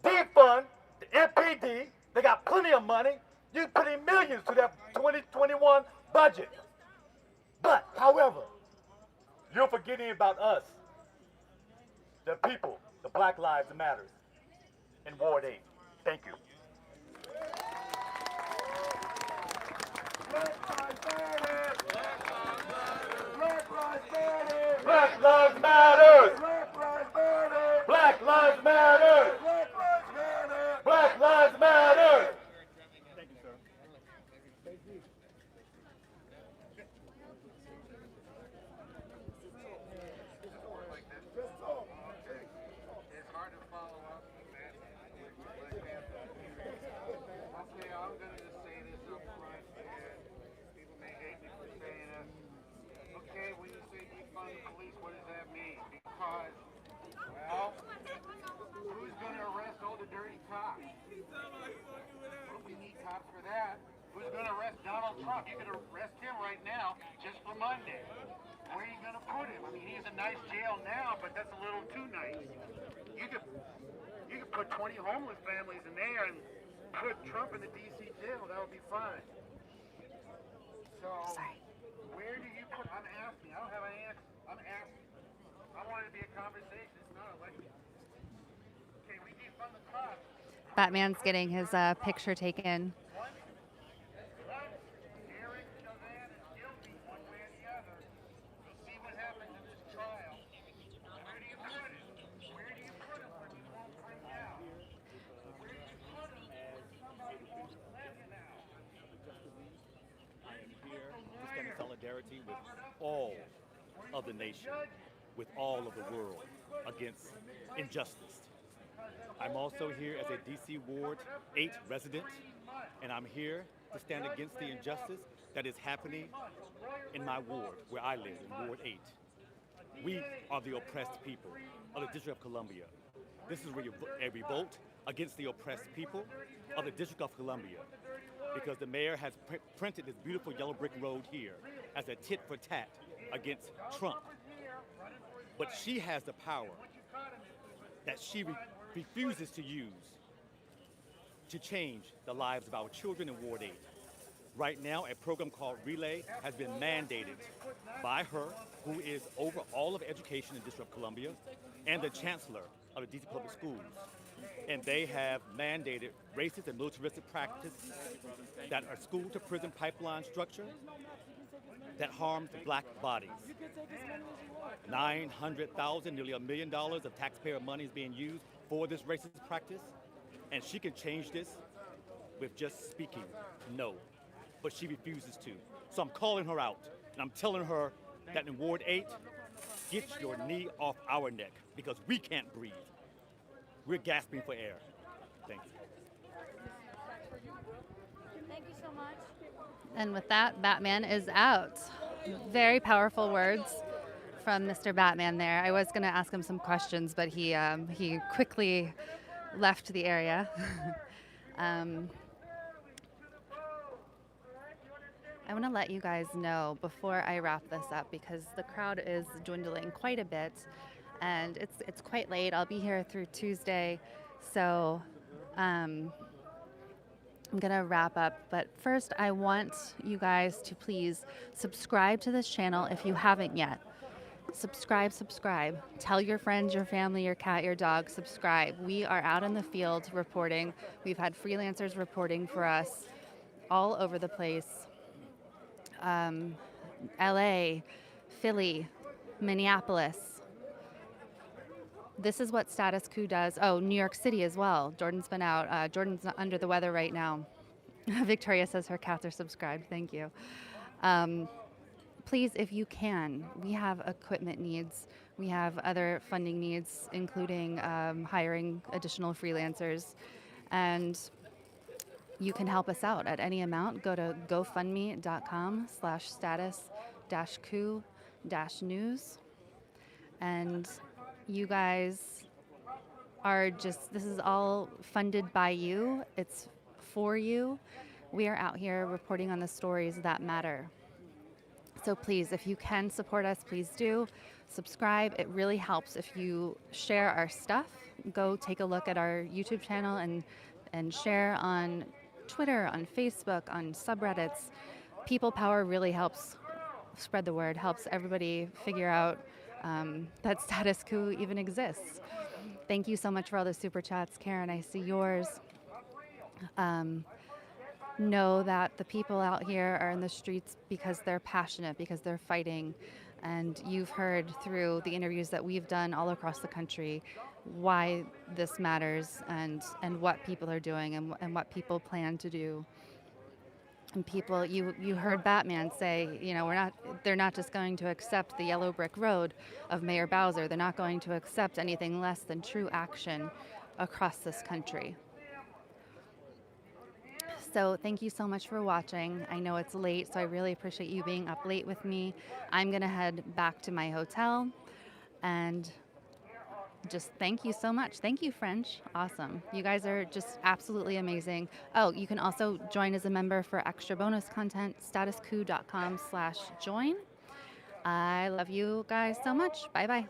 Defund the MPD. They got plenty of money. You put in millions to their 2021 budget. But, however, you're forgetting about us, the people, the Black Lives Matter in Ward 8. Thank you. Black Lives Matter! Black Lives Matter! Black Lives Matter! Thank you, sir. Thank you. It's hard to follow up on that. Okay, I'm going to just say this up front, and people may hate that. Who's going to arrest Donald Trump? You could arrest him right now just for Monday. Where are you going to put him? I mean, he's a nice jail now, but that's a little too nice. You could put 20 homeless families in there and put Trump in the D.C. jail. That would be fine. So, where do you put? I'm asking. I don't have an answer. I'm asking. I want it to be a conversation. It's not a lecture. Okay, we defund the cops. Batman's getting his picture taken. Solidarity with all of the nation, with all of the world against injustice. I'm also here as a DC Ward 8 resident, and I'm here to stand against the injustice that is happening in my ward, where I live, in Ward 8. We are the oppressed people of the District of Columbia. This is a revolt against the oppressed people of the District of Columbia, because the mayor has printed this beautiful yellow brick road here as a tit for tat against Trump. But she has the power that she refuses to use to change the lives of our children in Ward 8. Right now, a program called Relay has been mandated by her, who is over all of education in the District of Columbia, and the chancellor of the DC Public Schools. And they have mandated racist and militaristic practices that are school-to-prison pipeline structure that harms black bodies. 900,000, nearly $1 million of taxpayer money is being used for this racist practice, and she can change this with just speaking no, but she refuses to. So I'm calling her out, and I'm telling her that in Ward 8, get your knee off our neck, because we can't breathe. We're gasping for air. Thank you. Thank you so much. And with that, Batman is out. Very powerful words from Mr. Batman there. I was going to ask him some questions, but he quickly left the area. I want to let you guys know before I wrap this up, because the crowd is dwindling quite a bit, and it's quite late. I'll be here through Tuesday, so I'm gonna wrap up. But first, I want you guys to please subscribe to this channel if you haven't yet. Subscribe. Tell your friends, your family, your cat, your dog, subscribe. We are out in the field reporting. We've had freelancers reporting for us all over the place. LA, Philly, Minneapolis. This is what Status Quo does. Oh, New York City as well. Jordan's been out. Jordan's under the weather right now. Victoria says her cats are subscribed. Thank you. Please, if you can, we have equipment needs. We have other funding needs, including hiring additional freelancers. And you can help us out at any amount. Go to gofundme.com/status-coup-news. And you guys are just, this is all funded by you. It's for you. We are out here reporting on the stories that matter. So please, if you can support us, please do. Subscribe. It really helps if you share our stuff. Go take a look at our YouTube channel and share on Twitter, on Facebook, on subreddits. People power really helps spread the word, helps everybody figure out that Status Quo even exists. Thank you so much for all the super chats. Karen, I see yours. Know that the people out here are in the streets because they're passionate, because they're fighting. And you've heard through the interviews that we've done all across the country why this matters and what people are doing and what people plan to do. And people, you heard Batman say, you know, they're not just going to accept the yellow brick road of Mayor Bowser. They're not going to accept anything less than true action across this country. So thank you so much for watching. I know it's late, so I really appreciate you being up late with me. I'm gonna head back to my hotel, and just thank you so much. Thank you, French. Awesome. You guys are just absolutely amazing. Oh, you can also join as a member for extra bonus content, statuscoup.com/join. I love you guys so much. Bye-bye.